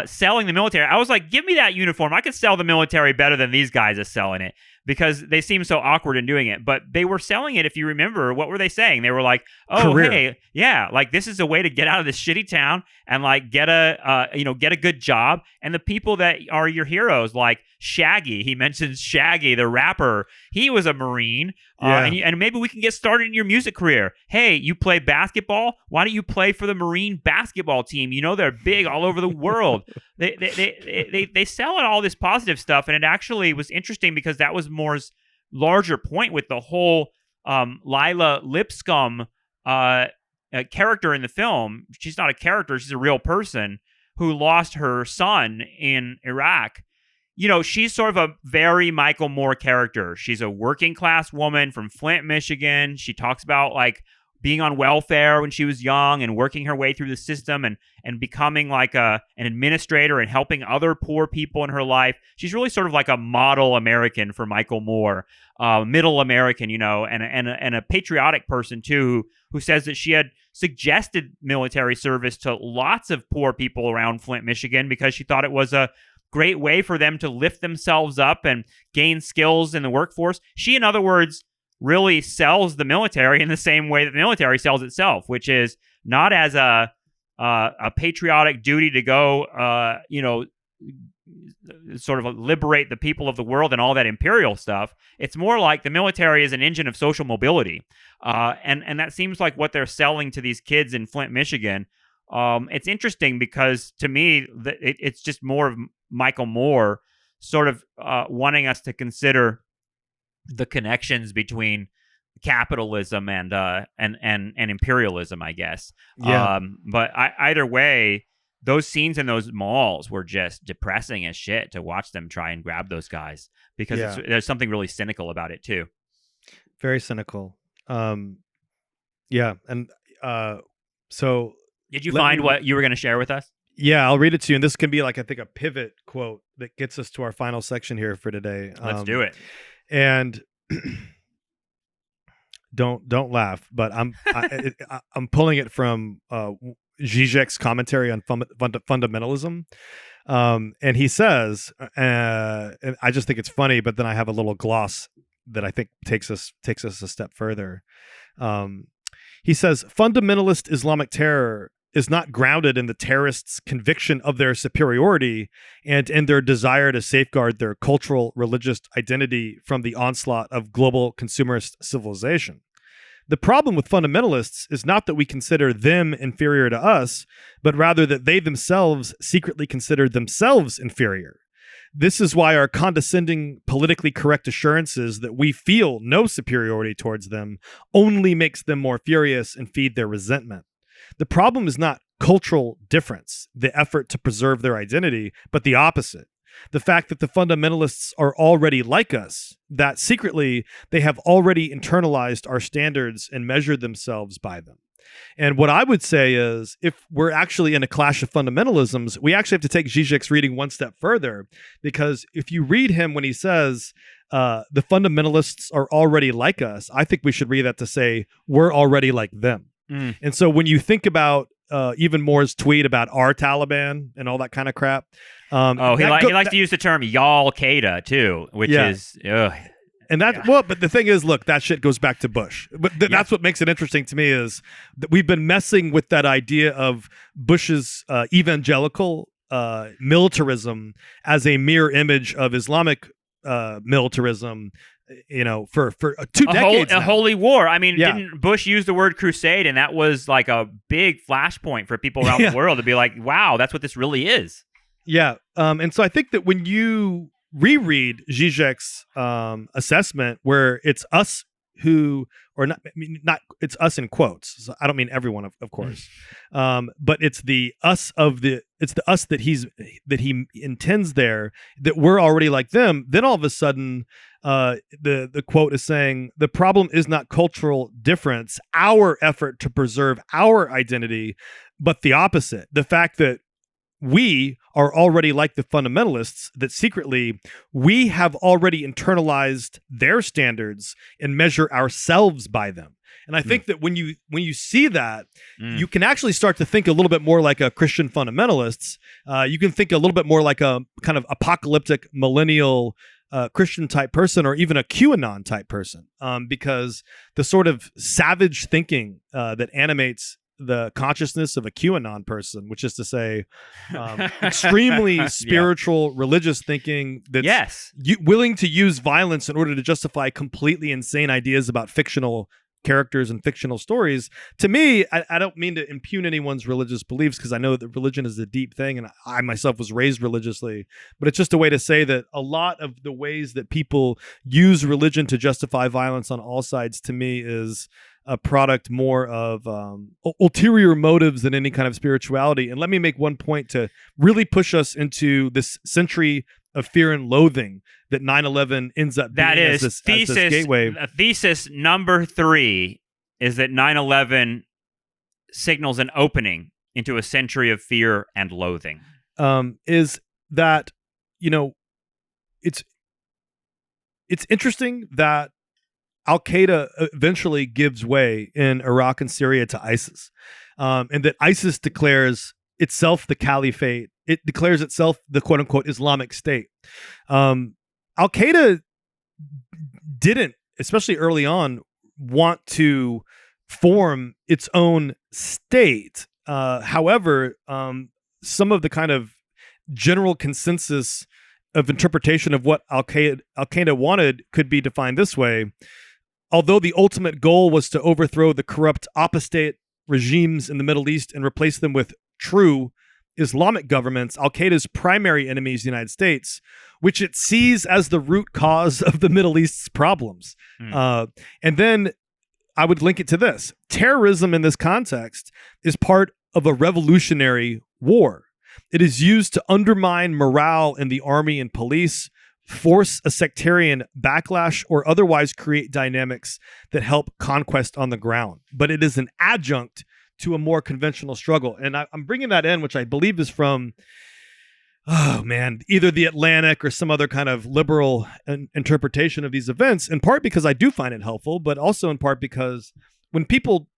selling the military. I was like, give me that uniform. I could sell the military better than these guys are selling it, because they seem so awkward in doing it. But they were selling it, if you remember. What were they saying? They were like, oh, career. Hey, yeah, like this is a way to get out of this shitty town and like get a good job. And the people that are your heroes, like Shaggy, he mentions Shaggy, the rapper. He was a Marine. And maybe we can get started in your music career. Hey, you play basketball? Why don't you play for the Marine basketball team? They're big all over the world. They sell all this positive stuff, and it actually was interesting, because that was Moore's larger point with the whole Lila Lipscomb character in the film. She's not a character; she's a real person who lost her son in Iraq. She's sort of a very Michael Moore character. She's a working class woman from Flint, Michigan. She talks about like being on welfare when she was young and working her way through the system and becoming like an administrator and helping other poor people in her life. She's really sort of like a model American for Michael Moore, middle American, and a patriotic person too, who says that she had suggested military service to lots of poor people around Flint, Michigan, because she thought it was a great way for them to lift themselves up and gain skills in the workforce. She, in other words, really sells the military in the same way that the military sells itself, which is not as a patriotic duty to go, sort of liberate the people of the world and all that imperial stuff. It's more like the military is an engine of social mobility, and that seems like what they're selling to these kids in Flint, Michigan. It's interesting, because to me, it's just more of Michael Moore sort of wanting us to consider the connections between capitalism and imperialism, I guess. Yeah. But either way, those scenes in those malls were just depressing as shit to watch them try and grab those guys, because there's something really cynical about it too. Very cynical. Yeah, and so. Did you find what you were going to share with us? Yeah, I'll read it to you. And this can be like, I think, a pivot quote that gets us to our final section here for today. Let's do it. And don't laugh, but I'm pulling it from Zizek's commentary on fundamentalism. And he says, and I just think it's funny, but then I have a little gloss that I think takes us a step further. He says, fundamentalist Islamic terror is not grounded in the terrorists' conviction of their superiority and in their desire to safeguard their cultural, religious identity from the onslaught of global consumerist civilization. The problem with fundamentalists is not that we consider them inferior to us, but rather that they themselves secretly consider themselves inferior. This is why our condescending, politically correct assurances that we feel no superiority towards them only makes them more furious and feed their resentment. The problem is not cultural difference, the effort to preserve their identity, but the opposite. The fact that the fundamentalists are already like us, that secretly they have already internalized our standards and measured themselves by them. And what I would say is, if we're actually in a clash of fundamentalisms, we actually have to take Zizek's reading one step further, because if you read him when he says the fundamentalists are already like us, I think we should read that to say we're already like them. And so when you think about even Moore's tweet about our Taliban and all that kind of crap. He likes to use the term Y'all-Qaeda too, which is... And but the thing is, look, that shit goes back to Bush. But that's what makes it interesting to me, is that we've been messing with that idea of Bush's evangelical militarism as a mirror image of Islamic militarism, for 2 decades now. A holy war. I mean, didn't Bush use the word crusade, and that was like a big flashpoint for people around the world to be like, wow, that's what this really is. Yeah. And so I think that when you reread Zizek's assessment, where it's us who, or not, it's us in quotes. So I don't mean everyone, of course, but it's the us that he intends there, that we're already like them. Then all of a sudden, the quote is saying the problem is not cultural difference, our effort to preserve our identity, but the opposite. The fact that we are already like the fundamentalists, that secretly we have already internalized their standards and measure ourselves by them. And I think that when you see that, you can actually start to think a little bit more like a Christian fundamentalists. You can think a little bit more like a kind of apocalyptic millennial Christian type person, or even a QAnon type person, because the sort of savage thinking that animates the consciousness of a QAnon person, which is to say, extremely spiritual, religious thinking that's willing to use violence in order to justify completely insane ideas about fictional characters and fictional stories. To me, I don't mean to impugn anyone's religious beliefs, because I know that religion is a deep thing, and I myself was raised religiously, but it's just a way to say that a lot of the ways that people use religion to justify violence on all sides, to me, is a product more of ulterior motives than any kind of spirituality. And let me make one point to really push us into this century of fear and loathing that 9/11 ends up being. That is as this gateway. Thesis number 3 is that 9/11 signals an opening into a century of fear and loathing. Is that, it's interesting that Al-Qaeda eventually gives way in Iraq and Syria to ISIS, and that ISIS declares itself the caliphate. It declares itself the quote-unquote Islamic State. Al-Qaeda didn't, especially early on, want to form its own state. However, some of the kind of general consensus of interpretation of what Al-Qaeda wanted could be defined this way. Although the ultimate goal was to overthrow the corrupt apostate regimes in the Middle East and replace them with true Islamic governments, Al-Qaeda's primary enemy is the United States, which it sees as the root cause of the Middle East's problems. And then I would link it to this. Terrorism in this context is part of a revolutionary war. It is used to undermine morale in the army and police, force a sectarian backlash, or otherwise create dynamics that help conquest on the ground. But it is an adjunct to a more conventional struggle. And I'm bringing that in, which I believe is from, either The Atlantic or some other kind of liberal interpretation of these events, in part because I do find it helpful, but also in part because when people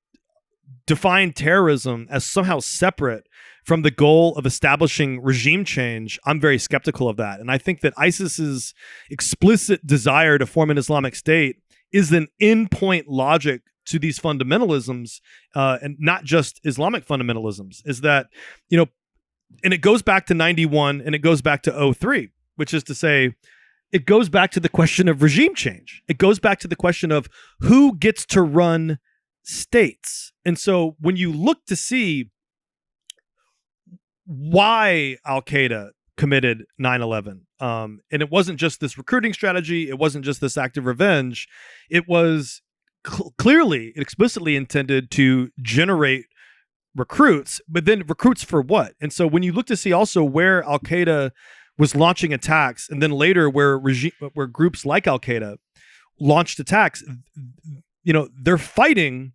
define terrorism as somehow separate from the goal of establishing regime change, I'm very skeptical of that. And I think that ISIS's explicit desire to form an Islamic State is an in-point logic to these fundamentalisms, and not just Islamic fundamentalisms, is that, and it goes back to 91 and it goes back to 03, which is to say, it goes back to the question of regime change. It goes back to the question of who gets to run states. And so when you look to see why Al-Qaeda committed 9/11, and it wasn't just this recruiting strategy, it wasn't just this act of revenge, it was clearly, explicitly intended to generate recruits, but then recruits for what? And so when you look to see also where Al Qaeda was launching attacks, and then later where groups like Al Qaeda launched attacks, they're fighting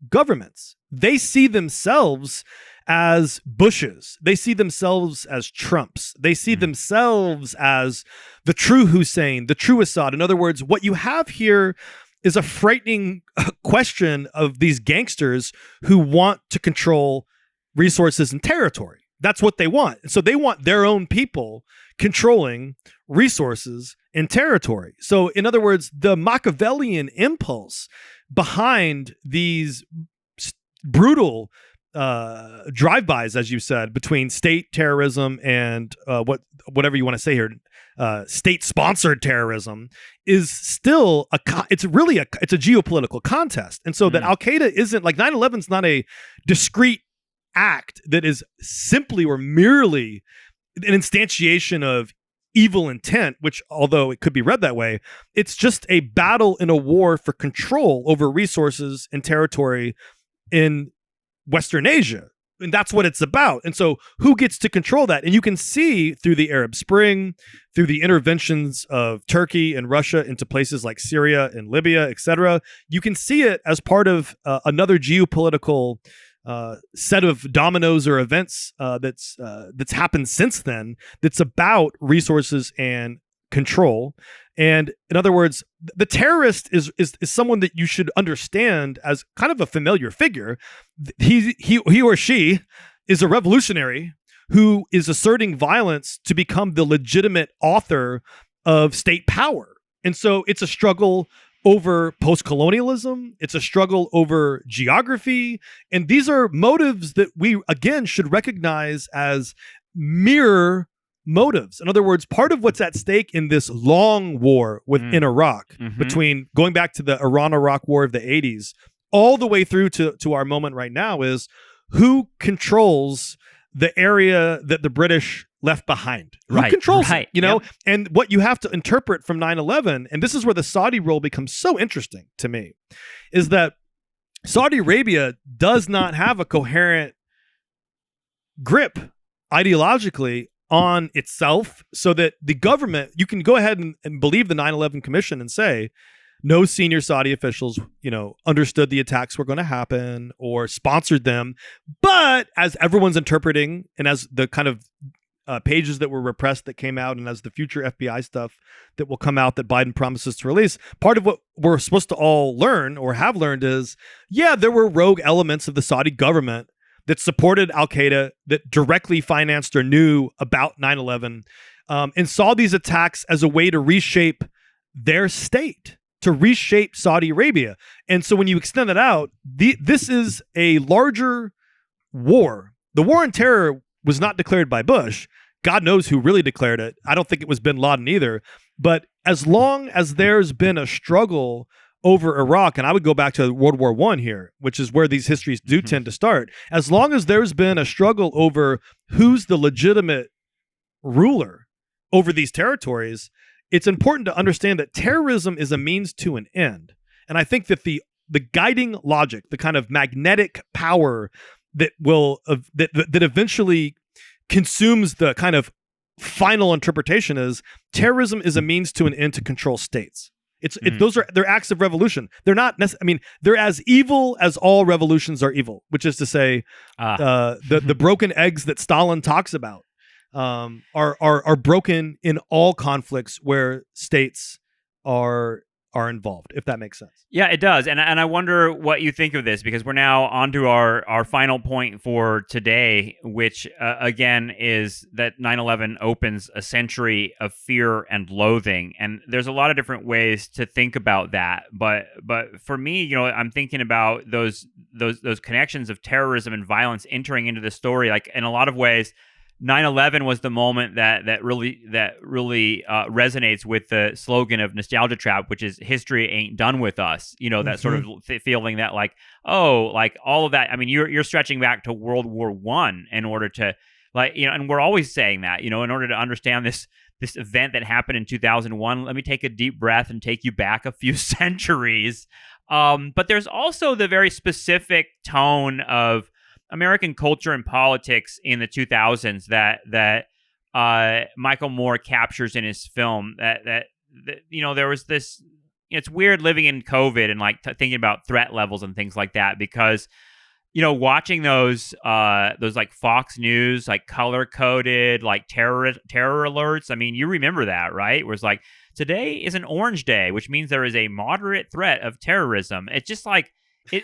governments. They see themselves as Bushes. They see themselves as Trumps. They see themselves as the true Hussein, the true Assad. In other words, what you have here is a frightening question of these gangsters who want to control resources and territory. That's what they want. So they want their own people controlling resources and territory. So in other words, the Machiavellian impulse behind these brutal drive-bys, as you said, between state terrorism and whatever you want to say here, state-sponsored terrorism, is still it's a geopolitical contest. And so that Al Qaeda isn't like 9/11 is not a discrete act that is simply or merely an instantiation of evil intent, which, although it could be read that way, it's just a battle in a war for control over resources and territory in Western Asia. And that's what it's about. And so who gets to control that? And you can see through the Arab Spring, through the interventions of Turkey and Russia into places like Syria and Libya, etc. You can see it as part of another geopolitical set of dominoes or events that's happened since then, that's about resources and control. And in other words, the terrorist is someone that you should understand as kind of a familiar figure. He or she is a revolutionary who is asserting violence to become the legitimate author of state power. And so it's a struggle over post-colonialism. It's a struggle over geography. And these are motives that we, again, should recognize as mirror motives. In other words, part of what's at stake in this long war in Iraq, between going back to the Iran-Iraq war of the 80s, all the way through to our moment right now, is who controls the area that the British left behind. Who controls it, Yep. And what you have to interpret from 9/11, and this is where the Saudi role becomes so interesting to me, is that Saudi Arabia does not have a coherent grip ideologically on itself, so that the government, you can go ahead and believe the 9/11 Commission and say no senior Saudi officials, understood the attacks were going to happen or sponsored them. But as everyone's interpreting, and as the kind of pages that were repressed that came out, and as the future FBI stuff that will come out that Biden promises to release, part of what we're supposed to all learn or have learned is, there were rogue elements of the Saudi government that supported Al Qaeda, that directly financed or knew about 9/11, and saw these attacks as a way to reshape their state, to reshape Saudi Arabia. And so when you extend it out, this is a larger war. The war on terror was not declared by Bush. God knows who really declared it. I don't think it was bin Laden either. But as long as there's been a struggle over Iraq, and I would go back to World War I here, which is where these histories do tend to start. As long as there's been a struggle over who's the legitimate ruler over these territories, it's important to understand that terrorism is a means to an end. And I think that the guiding logic, the kind of magnetic power that will that eventually consumes the kind of final interpretation is terrorism is a means to an end to control states. They're acts of revolution. They're not they're as evil as all revolutions are evil, which is to say, the broken eggs that Stalin talks about are broken in all conflicts where states are involved, if that makes sense. Yeah, it does. And I wonder what you think of this, because we're now on to our final point for today, which again is that 9/11 opens a century of fear and loathing. And there's a lot of different ways to think about that. But for me, I'm thinking about those connections of terrorism and violence entering into the story. Like, in a lot of ways, 9/11 was the moment that really resonates with the slogan of Nostalgia Trap, which is "History ain't done with us." That sort of feeling that, like, all of that. I mean, you're stretching back to World War I in order to, and we're always saying that, in order to understand this event that happened in 2001. Let me take a deep breath and take you back a few centuries. But there's also the very specific tone of American culture and politics in the 2000s that Michael Moore captures in his film. That there was this. It's weird living in COVID and like thinking about threat levels and things like that, because watching those like Fox News, like color coded, like terror alerts. I mean, you remember that, right? Where it's like, today is an orange day, which means there is a moderate threat of terrorism. It's just like,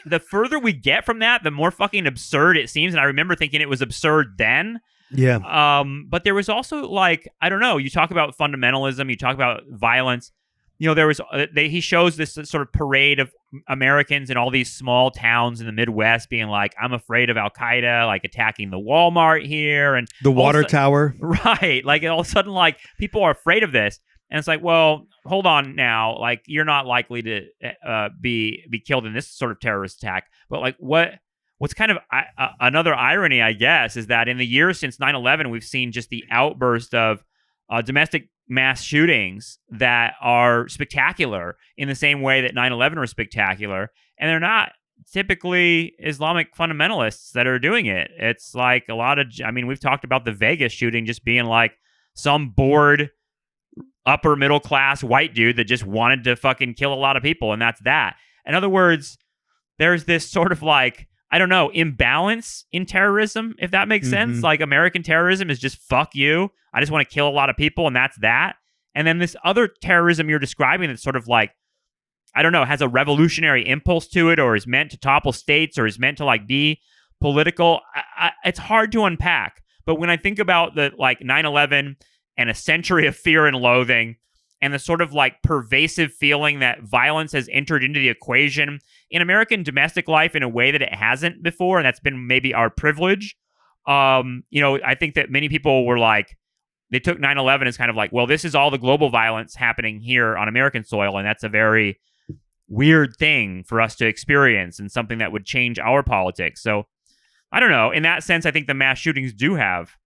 the further we get from that, the more fucking absurd it seems. And I remember thinking it was absurd then. Yeah. But there was also like, I don't know, you talk about fundamentalism, you talk about violence. There was he shows this sort of parade of Americans in all these small towns in the Midwest being like, I'm afraid of Al Qaeda, like attacking the Walmart here and the water tower. Right. Like all of a sudden, like people are afraid of this. And it's like, well, hold on now. Like, you're not likely to be killed in this sort of terrorist attack. But like, what's kind of another irony, I guess, is that in the years since 9/11, we've seen just the outburst of domestic mass shootings that are spectacular in the same way that 9/11 was spectacular. And they're not typically Islamic fundamentalists that are doing it. It's like a lot of, we've talked about the Vegas shooting just being like some bored upper middle class white dude that just wanted to fucking kill a lot of people. And that's that. In other words, there's this sort of like, I don't know, imbalance in terrorism, if that makes sense. Like American terrorism is just fuck you. I just want to kill a lot of people, and that's that. And then this other terrorism you're describing that's sort of like, I don't know, has a revolutionary impulse to it, or is meant to topple states, or is meant to like be political. It's hard to unpack. But when I think about the like 9/11 and a century of fear and loathing, and the sort of like pervasive feeling that violence has entered into the equation in American domestic life in a way that it hasn't before, and that's been maybe our privilege. I think that many people were like, they took 9/11 as kind of like, well, this is all the global violence happening here on American soil, and that's a very weird thing for us to experience and something that would change our politics. So I don't know. In that sense, I think the mass shootings do have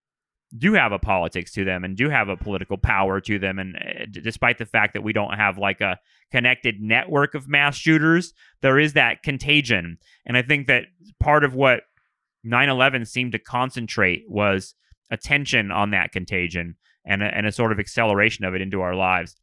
a politics to them and do have a political power to them. And despite the fact that we don't have like a connected network of mass shooters, there is that contagion. And I think that part of what 9/11 seemed to concentrate was attention on that contagion and a sort of acceleration of it into our lives.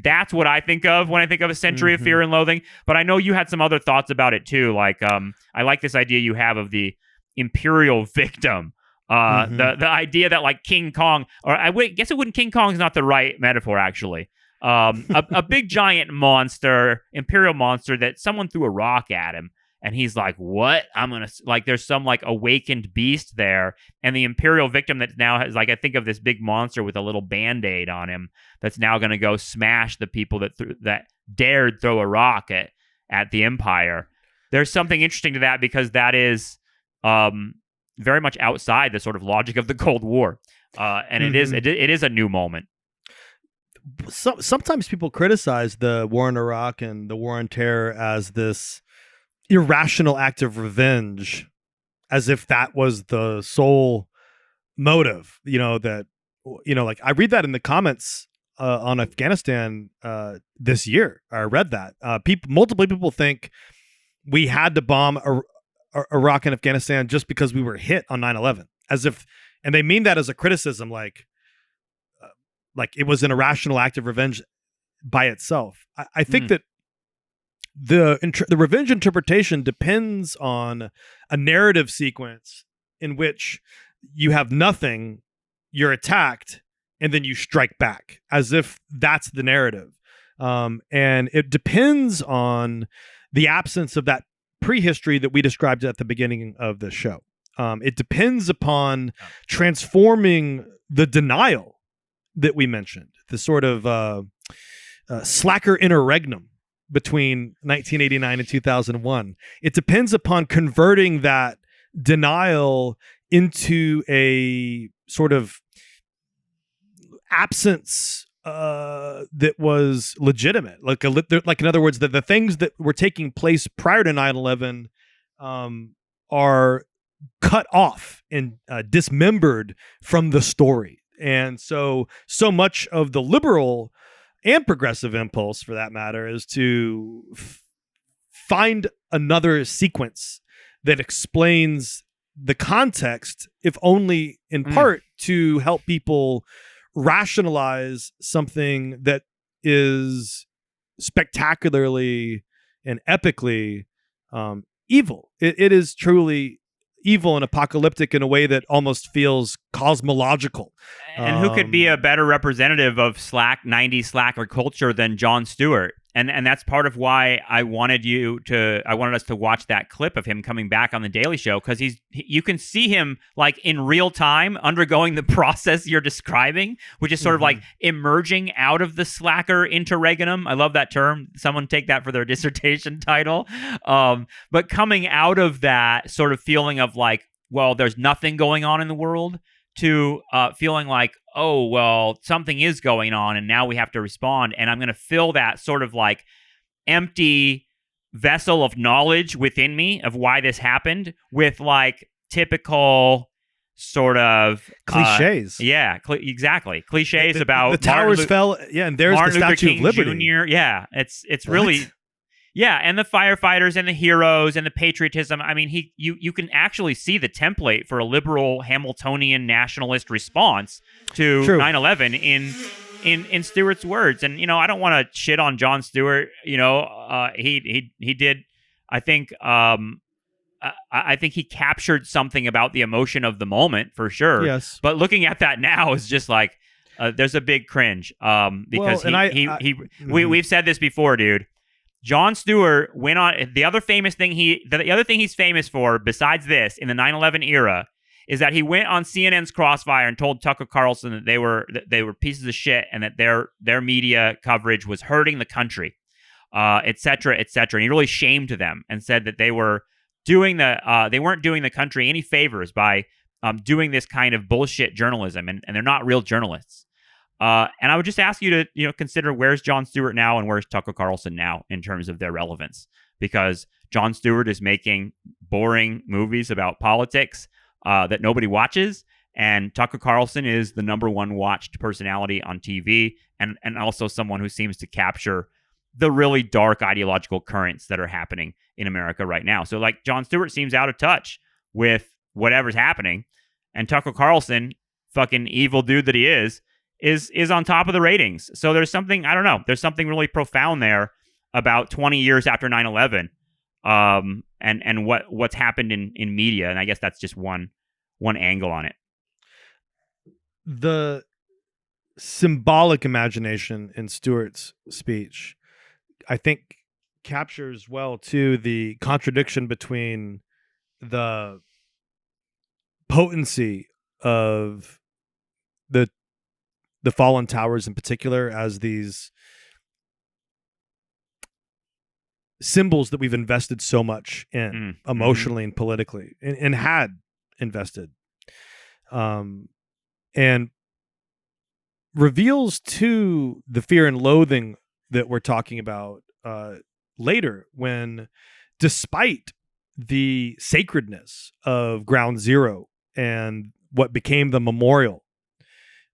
That's what I think of when I think of a century of fear and loathing. But I know you had some other thoughts about it too. Like, I like this idea you have of the imperial victim. The idea that like King Kong, or guess it wouldn't. King Kong is not the right metaphor, actually. A big giant monster, imperial monster, that someone threw a rock at him, and he's like, "What? I'm gonna like." There's some like awakened beast there, and the imperial victim that now has like, I think of this big monster with a little band-aid on him that's now gonna go smash the people that dared throw a rock at the empire. There's something interesting to that, because that is very much outside the sort of logic of the Cold War, and it is a new moment. Sometimes people criticize the war in Iraq and the war on terror as this irrational act of revenge, as if that was the sole motive. Like I read that in the comments on Afghanistan this year. I read that multiple people think we had to bomb Iraq and Afghanistan just because we were hit on 9/11, as if, and they mean that as a criticism, like it was an irrational act of revenge by itself. I think that the revenge interpretation depends on a narrative sequence in which you have nothing, you're attacked, and then you strike back, as if that's the narrative. And it depends on the absence of that prehistory that we described at the beginning of the show. It depends upon transforming the denial that we mentioned, the sort of slacker interregnum between 1989 and 2001. It depends upon converting that denial into a sort of absence that was legitimate. Like in other words, the things that were taking place prior to 9/11 are cut off and dismembered from the story. And so much of the liberal and progressive impulse, for that matter, is to find another sequence that explains the context, if only in part to help people rationalize something that is spectacularly and epically evil. It is truly evil and apocalyptic in a way that almost feels cosmological. And who could be a better representative of 90s slacker culture than Jon Stewart? And that's part of why I wanted us to watch that clip of him coming back on the Daily Show, because you can see him like in real time undergoing the process you're describing, which is sort of like emerging out of the slacker interregnum. I love that term. Someone take that for their dissertation title. But coming out of that sort of feeling of like, well, there's nothing going on in the world, to feeling like, oh, well, something is going on and now we have to respond. And I'm going to fill that sort of like empty vessel of knowledge within me of why this happened with like typical sort of cliches. Exactly. Cliches about the towers fell. Yeah. And there's Martin the Statue Luther of King Liberty. Jr. Yeah. It's really... Yeah, and the firefighters and the heroes and the patriotism. I mean, you can actually see the template for a liberal Hamiltonian nationalist response to 9/11 in Stewart's words. And I don't want to shit on Jon Stewart. He did. I think he captured something about the emotion of the moment for sure. Yes, but looking at that now is just like there's a big cringe because we've said this before, dude. Jon Stewart went on the other thing he's famous for besides this in the 9/11 era is that he went on CNN's Crossfire and told Tucker Carlson that they were pieces of shit and that their media coverage was hurting the country, et cetera, et cetera. And he really shamed them and said that they weren't doing the country any favors by doing this kind of bullshit journalism, and they're not real journalists. And I would just ask you to, consider where's Jon Stewart now and where's Tucker Carlson now in terms of their relevance, because Jon Stewart is making boring movies about politics that nobody watches, and Tucker Carlson is the number one watched personality on TV, and also someone who seems to capture the really dark ideological currents that are happening in America right now. So like Jon Stewart seems out of touch with whatever's happening, and Tucker Carlson, fucking evil dude that he is on top of the ratings. So there's something, I don't know, there's something really profound there about 20 years after 9/11 and what's happened in media. And I guess that's just one angle on it. The symbolic imagination in Stewart's speech, I think, captures well too the contradiction between the potency of the fallen towers in particular as these symbols that we've invested so much in emotionally and politically and had invested, and reveals to the fear and loathing that we're talking about later, when despite the sacredness of Ground Zero and what became the memorial,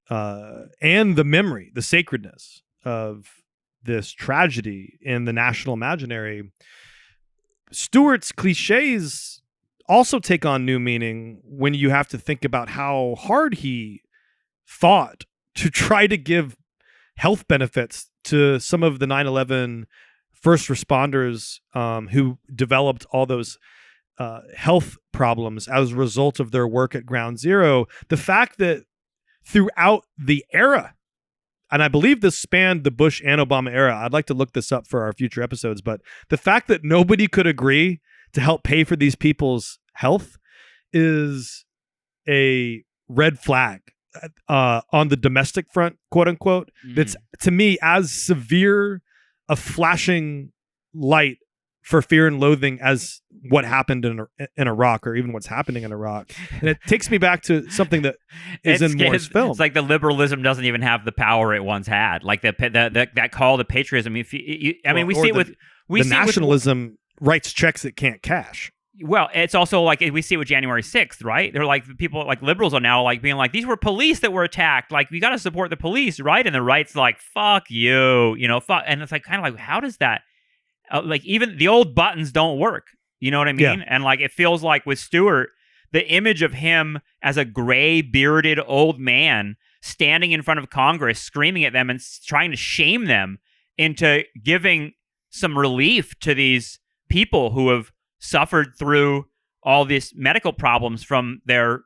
and the memory, the sacredness of this tragedy in the national imaginary, Stewart's cliches also take on new meaning when you have to think about how hard he fought to try to give health benefits to some of the 9/11 first responders who developed all those health problems as a result of their work at Ground Zero. The fact that throughout the era, and I believe this spanned the Bush and Obama era. I'd like to look this up for our future episodes, but the fact that nobody could agree to help pay for these people's health is a red flag on the domestic front, quote unquote. That's, to me, as severe a flashing light for fear and loathing as what happened in Iraq, or even what's happening in Iraq. And it takes me back to something that is in Moore's film. It's like the liberalism doesn't even have the power it once had. Like that call to patriotism. We see it with nationalism writes checks it can't cash. Well, it's also like we see it with January 6th, right? They're like, people like liberals are now like being like, these were police that were attacked. Like, we got to support the police, right? And the right's like, fuck you, fuck. And it's like, kind of like, how does that, like, even the old buttons don't work. You know what I mean? Yeah. And like, it feels like with Stewart, the image of him as a gray bearded old man standing in front of Congress, screaming at them and trying to shame them into giving some relief to these people who have suffered through all these medical problems from their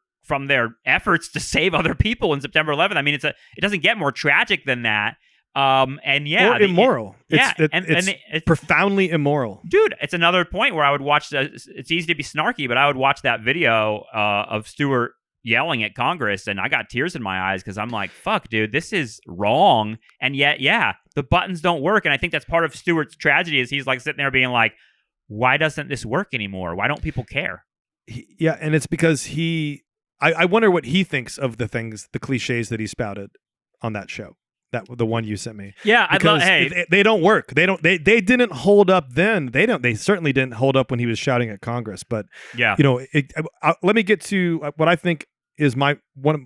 efforts to save other people in September 11th. I mean, it doesn't get more tragic than that. And yeah, or immoral. It's profoundly immoral, dude. It's another point where I would watch. It's easy to be snarky, but I would watch that video of Stewart yelling at Congress, and I got tears in my eyes because I'm like, "Fuck, dude, this is wrong." And yet, yeah, the buttons don't work, and I think that's part of Stewart's tragedy. Is he's like sitting there being like, "Why doesn't this work anymore? Why don't people care?" Yeah, and it's because I wonder what he thinks of the cliches that he spouted on that show. The one you sent me. Yeah, they don't work. They didn't hold up then. They certainly didn't hold up when he was shouting at Congress. But yeah, let me get to what I think is one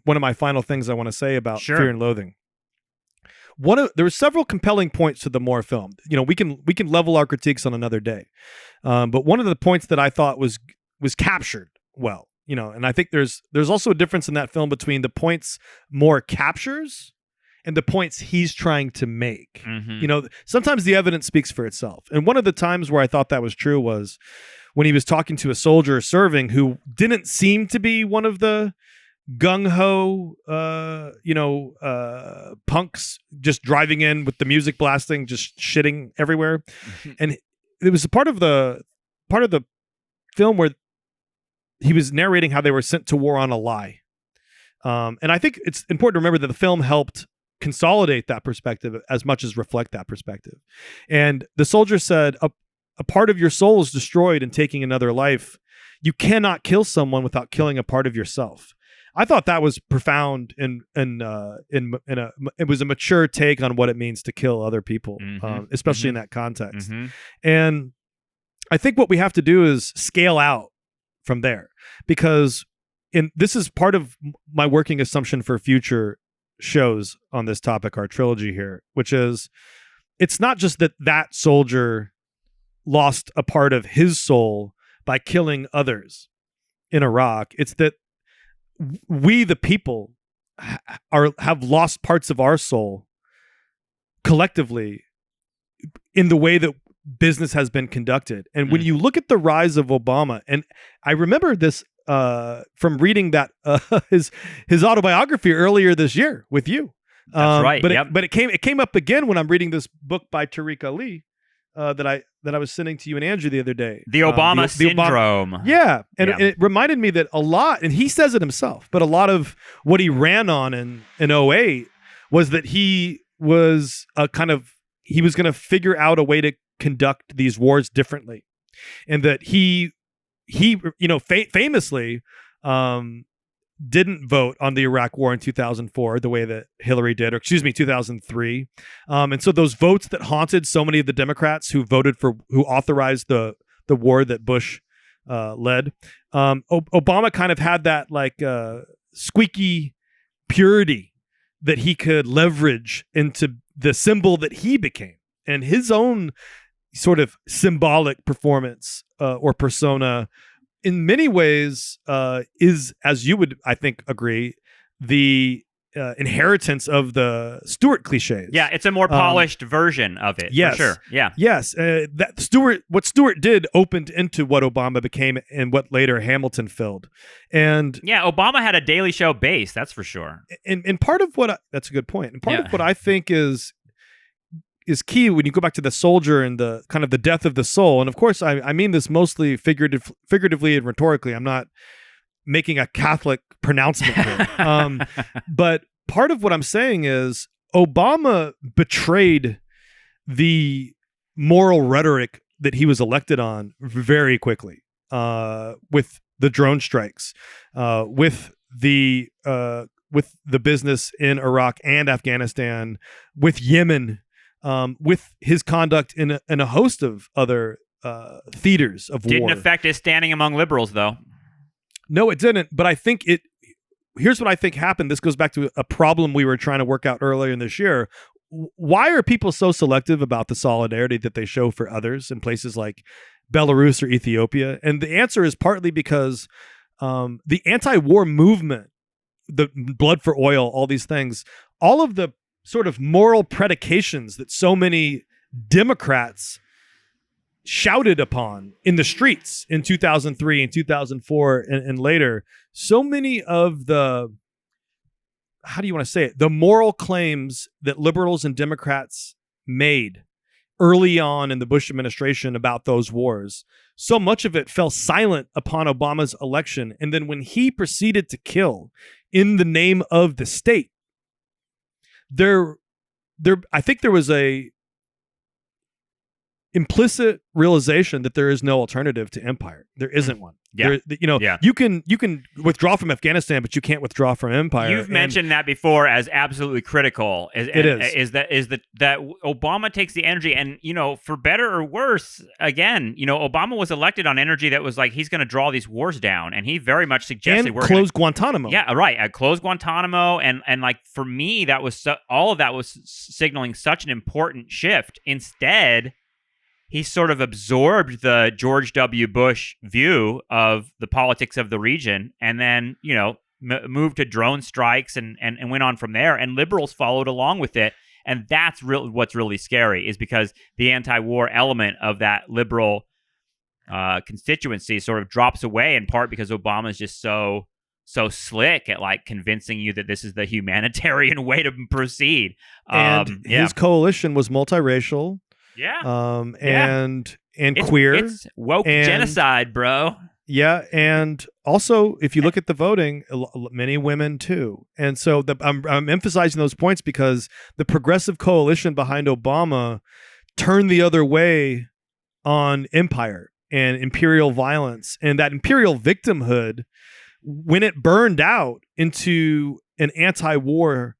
of my final things I want to say about Fear and Loathing. There were several compelling points to the Moore film. We can level our critiques on another day. But one of the points that I thought was captured well, and I think there's also a difference in that film between the points Moore captures and the points he's trying to make. Mm-hmm. Sometimes the evidence speaks for itself. And one of the times where I thought that was true was when he was talking to a soldier serving who didn't seem to be one of the gung-ho, punks just driving in with the music blasting, just shitting everywhere. Mm-hmm. And it was a part of the film where he was narrating how they were sent to war on a lie. And I think it's important to remember that the film helped consolidate that perspective as much as reflect that perspective. And the soldier said, a part of your soul is destroyed in taking another life. You cannot kill someone without killing a part of yourself. I thought that was profound and it was a mature take on what it means to kill other people, especially in that context. Mm-hmm. And I think what we have to do is scale out from there, because this is part of my working assumption for future shows on this topic, our trilogy here, which is it's not just that soldier lost a part of his soul by killing others in Iraq. It's that we, the people, have lost parts of our soul collectively in the way that business has been conducted. And when you look at the rise of Obama, and I remember this from reading that his autobiography earlier this year with you. That's right. But it came up again when I'm reading this book by Tariq Ali that I was sending to you and Andrew the other day. The Obama syndrome. And it reminded me that a lot, and he says it himself, but a lot of what he ran on in 2008 was that he was he was going to figure out a way to conduct these wars differently, and that he famously didn't vote on the Iraq War in 2004 the way that Hillary did, or 2003. And so those votes that haunted so many of the Democrats who authorized the war that Bush led, Obama kind of had that squeaky purity that he could leverage into the symbol that he became, and his own sort of symbolic performance or persona in many ways is, as you would, I think, agree, the inheritance of the Stewart cliches. Yeah, it's a more polished version of it. Yes, for sure. Yeah. Yes, what Stewart did opened into what Obama became and what later Hamilton filled. And yeah, Obama had a Daily Show base, that's for sure. And part of what that's a good point. And part of what I think is key when you go back to the soldier and the kind of the death of the soul. And of course, I mean this mostly figuratively and rhetorically. I'm not making a Catholic pronouncement here. But part of what I'm saying is Obama betrayed the moral rhetoric that he was elected on very quickly with the drone strikes, with the business in Iraq and Afghanistan, with Yemen, with his conduct in a host of other theaters of war. Didn't affect his standing among liberals, though. No, it didn't. But I think here's what I think happened. This goes back to a problem we were trying to work out earlier in this year. Why are people so selective about the solidarity that they show for others in places like Belarus or Ethiopia? And the answer is partly because the anti-war movement, the blood for oil, all these things, all of the sort of moral predications that so many Democrats shouted upon in the streets in 2003 and 2004 and later, so many of the, how do you want to say it, the moral claims that liberals and Democrats made early on in the Bush administration about those wars, so much of it fell silent upon Obama's election. And then when he proceeded to kill in the name of the state, I think there was a implicit realization that there is no alternative to empire. There isn't one. Yeah. You can withdraw from Afghanistan, but you can't withdraw from empire. You've mentioned that before as absolutely critical. Is that Obama takes the energy, and for better or worse, again, Obama was elected on energy that was like he's going to draw these wars down, and he very much suggested we're close Guantanamo. Yeah, right. I closed Guantanamo, and like for me, that was all of that was signaling such an important shift. Instead, he sort of absorbed the George W. Bush view of the politics of the region, and then, moved to drone strikes and went on from there. And liberals followed along with it. And that's what's really scary, is because the anti-war element of that liberal constituency sort of drops away, in part because Obama is just so slick at like convincing you that this is the humanitarian way to proceed. And his coalition was multiracial. Yeah. And queer. It's woke genocide, bro. Yeah. And also, if you look at the voting, many women too. And so I'm emphasizing those points because the progressive coalition behind Obama turned the other way on empire and imperial violence. And that imperial victimhood, when it burned out into an anti-war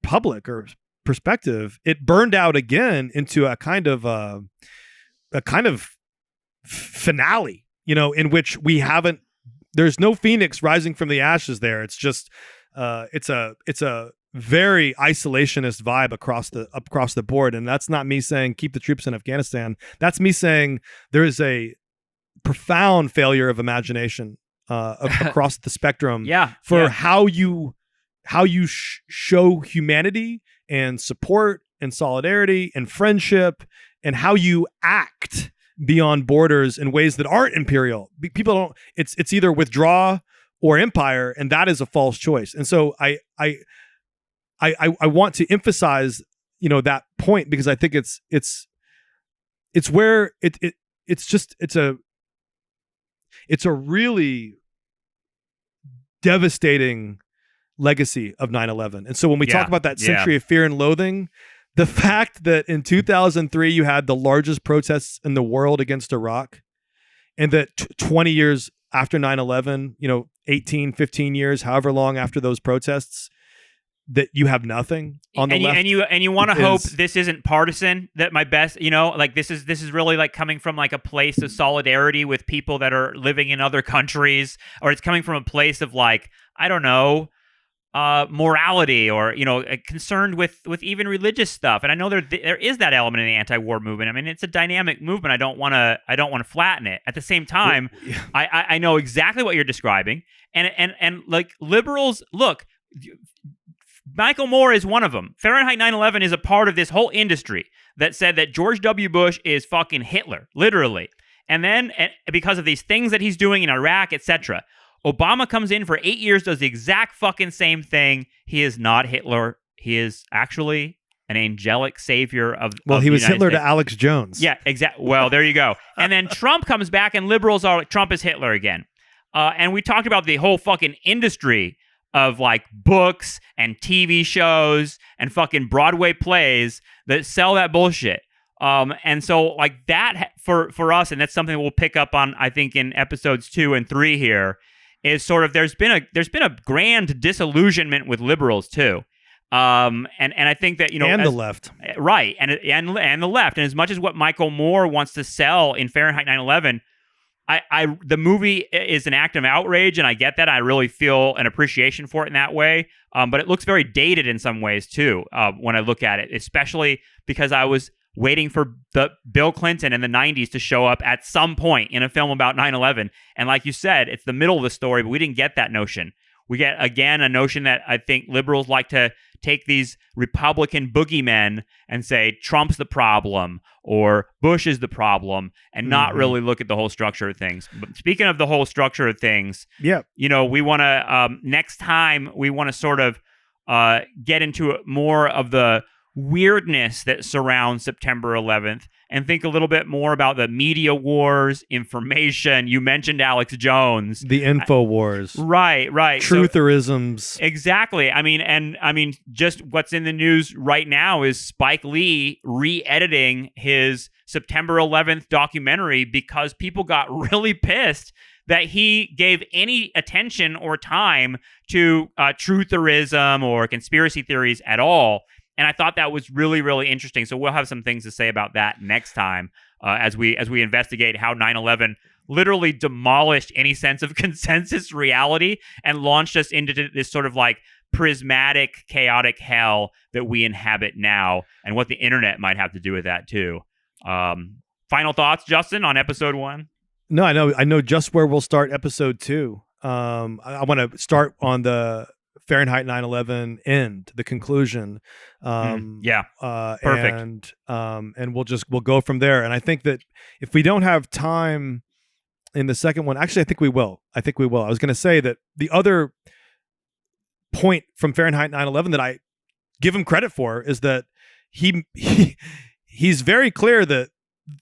public or perspective, it burned out again into a kind of finale, in which there's no phoenix rising from the ashes there. It's just it's a very isolationist vibe across the board. And that's not me saying keep the troops in Afghanistan. That's me saying there is a profound failure of imagination across the spectrum for how you show humanity and support and solidarity and friendship, and how you act beyond borders in ways that aren't imperial. People don't. It's either withdraw or empire, and that is a false choice. And so I want to emphasize that point, because I think it's where it's a really devastating legacy of 9/11. And so when we talk about that century of fear and loathing, the fact that in 2003 you had the largest protests in the world against Iraq, and that 20 years after 9/11, 18, 15 years, however long after those protests, that you have nothing on the left. And you want to hope this isn't partisan, that my best, like this is really like coming from like a place of solidarity with people that are living in other countries, or it's coming from a place of like, I don't know, morality, or concerned with even religious stuff. And I know there is that element in the anti-war movement. I mean, it's a dynamic movement. I don't want to flatten it. At the same time, I know exactly what you're describing, and like liberals, look, Michael Moore is one of them. Fahrenheit 9/11 is a part of this whole industry that said that George W. Bush is fucking Hitler, literally. And then because of these things that he's doing in Iraq, etc., Obama comes in for 8 years, does the exact fucking same thing. He is not Hitler. He is actually an angelic savior of he was Hitler States. to Alex Jones. Yeah, exactly. Well, there you go. And then Trump comes back, and liberals are like, Trump is Hitler again. And we talked about the whole fucking industry of like books and TV shows and fucking Broadway plays that sell that bullshit. And so like that for us, and that's something we'll pick up on, I think, in episodes 2 and 3 here, is sort of there's been a grand disillusionment with liberals too. And I think that, and the left, right. And the left. And as much as what Michael Moore wants to sell in Fahrenheit 9/11, the movie is an act of outrage, and I get that. I really feel an appreciation for it in that way. But it looks very dated in some ways too, when I look at it, especially because I was waiting for the Bill Clinton in the 90s to show up at some point in a film about 9/11. And like you said, it's the middle of the story, but we didn't get that notion. We get, again, a notion that I think liberals like to take these Republican boogeymen and say Trump's the problem or Bush is the problem and not really look at the whole structure of things. But speaking of the whole structure of things, we want to, next time, we want to sort of get into more of the weirdness that surrounds September 11th and think a little bit more about the media wars, information. You mentioned Alex Jones. The info wars. Right. Trutherisms. So, exactly. I mean, just what's in the news right now is Spike Lee re-editing his September 11th documentary because people got really pissed that he gave any attention or time to trutherism or conspiracy theories at all. And I thought that was really, really interesting. So we'll have some things to say about that next time as we investigate how 9/11 literally demolished any sense of consensus reality and launched us into this sort of like prismatic, chaotic hell that we inhabit now, and what the internet might have to do with that too. Final thoughts, Justin, on episode 1? No, I know just where we'll start episode 2. I want to start on the Fahrenheit 9/11 end, the conclusion. Perfect. And we'll go from there. And I think that if we don't have time in the second one, actually, I think we will. I was going to say that the other point from Fahrenheit 9/11 that I give him credit for is that he's very clear that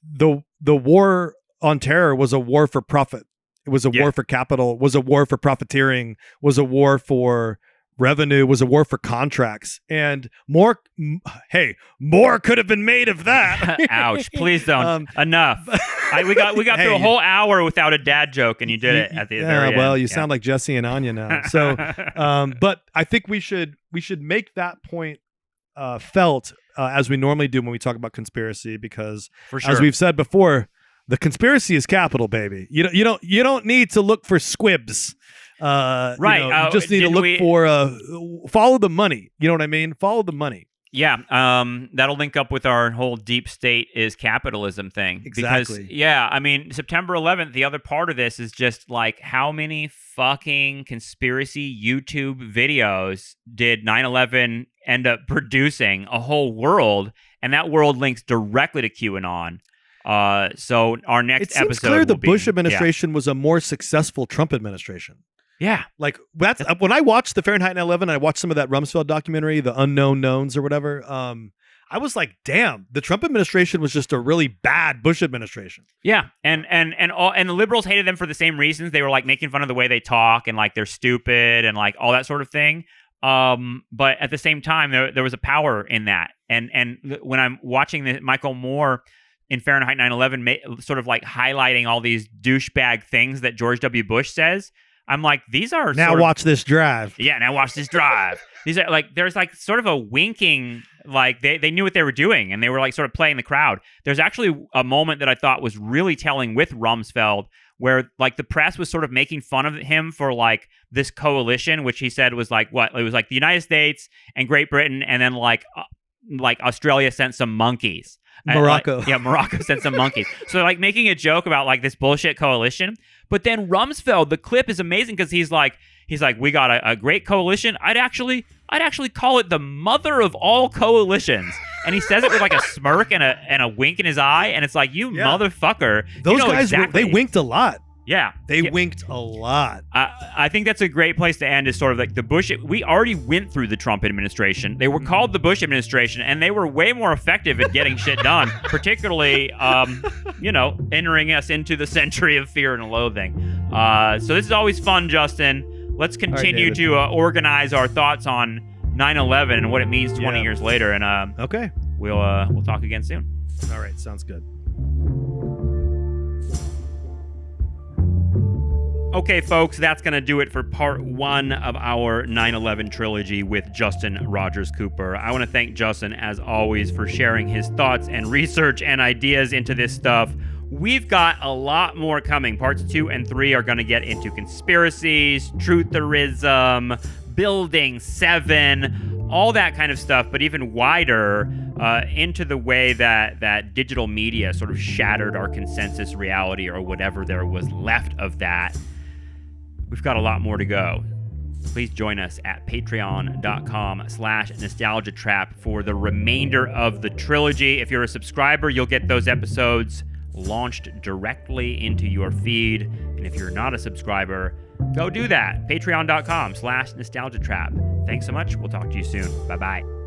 the war on terror was a war for profit. It was a war for capital, was a war for profiteering, was a war for revenue, was a war for contracts, and more could have been made of that. Ouch! Please don't. Enough. We got through a whole hour without a dad joke, and you did it at the very end. Well, you sound like Jesse and Anya now. So, but I think we should make that point felt as we normally do when we talk about conspiracy, because for sure, as we've said before, the conspiracy is capital, baby. You don't need to look for squibs. Right. You just need to look for follow the money. You know what I mean? Follow the money. Yeah. That'll link up with our whole deep state is capitalism thing. Exactly. Because, September 11th, the other part of this is just like how many fucking conspiracy YouTube videos did 9/11 end up producing? A whole world, and that world links directly to QAnon. So our next episode. It seems clear the Bush administration was a more successful Trump administration. Yeah. Like that's when I watched the Fahrenheit 9/11, I watched some of that Rumsfeld documentary, The Unknown Knowns or whatever. I was like, damn, the Trump administration was just a really bad Bush administration. Yeah. And the liberals hated them for the same reasons. They were like making fun of the way they talk and like they're stupid and like all that sort of thing. But at the same time, there was a power in that. And when I'm watching Michael Moore in Fahrenheit 9/11 sort of like highlighting all these douchebag things that George W. Bush says, I'm like, these are watch this drive. Yeah, now watch this drive. These are like, there's like sort of a winking, like they knew what they were doing and they were like sort of playing the crowd. There's actually a moment that I thought was really telling with Rumsfeld where like the press was sort of making fun of him for like this coalition, which he said was like what? It was like the United States and Great Britain and then like Australia sent some monkeys. Morocco. Morocco sent some monkeys. So like making a joke about like this bullshit coalition. But then Rumsfeld, the clip is amazing because he's like, we got a great coalition. I'd actually call it the mother of all coalitions. And he says it with like a smirk and a wink in his eye. And it's like, you motherfucker. Those guys, they winked a lot. Yeah. They winked a lot. I think that's a great place to end is sort of like the Bush. We already went through the Trump administration. They were called the Bush administration, and they were way more effective at getting shit done, particularly, entering us into the century of fear and loathing. So this is always fun, Justin. Let's continue to organize our thoughts on 9/11 and what it means 20 years later. And okay, we'll talk again soon. All right, sounds good. Okay, folks, that's going to do it for part 1 of our 9/11 trilogy with Justin RogersCooper. I want to thank Justin, as always, for sharing his thoughts and research and ideas into this stuff. We've got a lot more coming. Parts 2 and 3 are going to get into conspiracies, trutherism, Building 7, all that kind of stuff, but even wider. into the way that digital media sort of shattered our consensus reality or whatever there was left of that. We've got a lot more to go. Please join us at patreon.com/nostalgiatrap for the remainder of the trilogy. If you're a subscriber, you'll get those episodes launched directly into your feed. And if you're not a subscriber, go do that. Patreon.com/nostalgiatrap. Thanks so much. We'll talk to you soon. Bye-bye.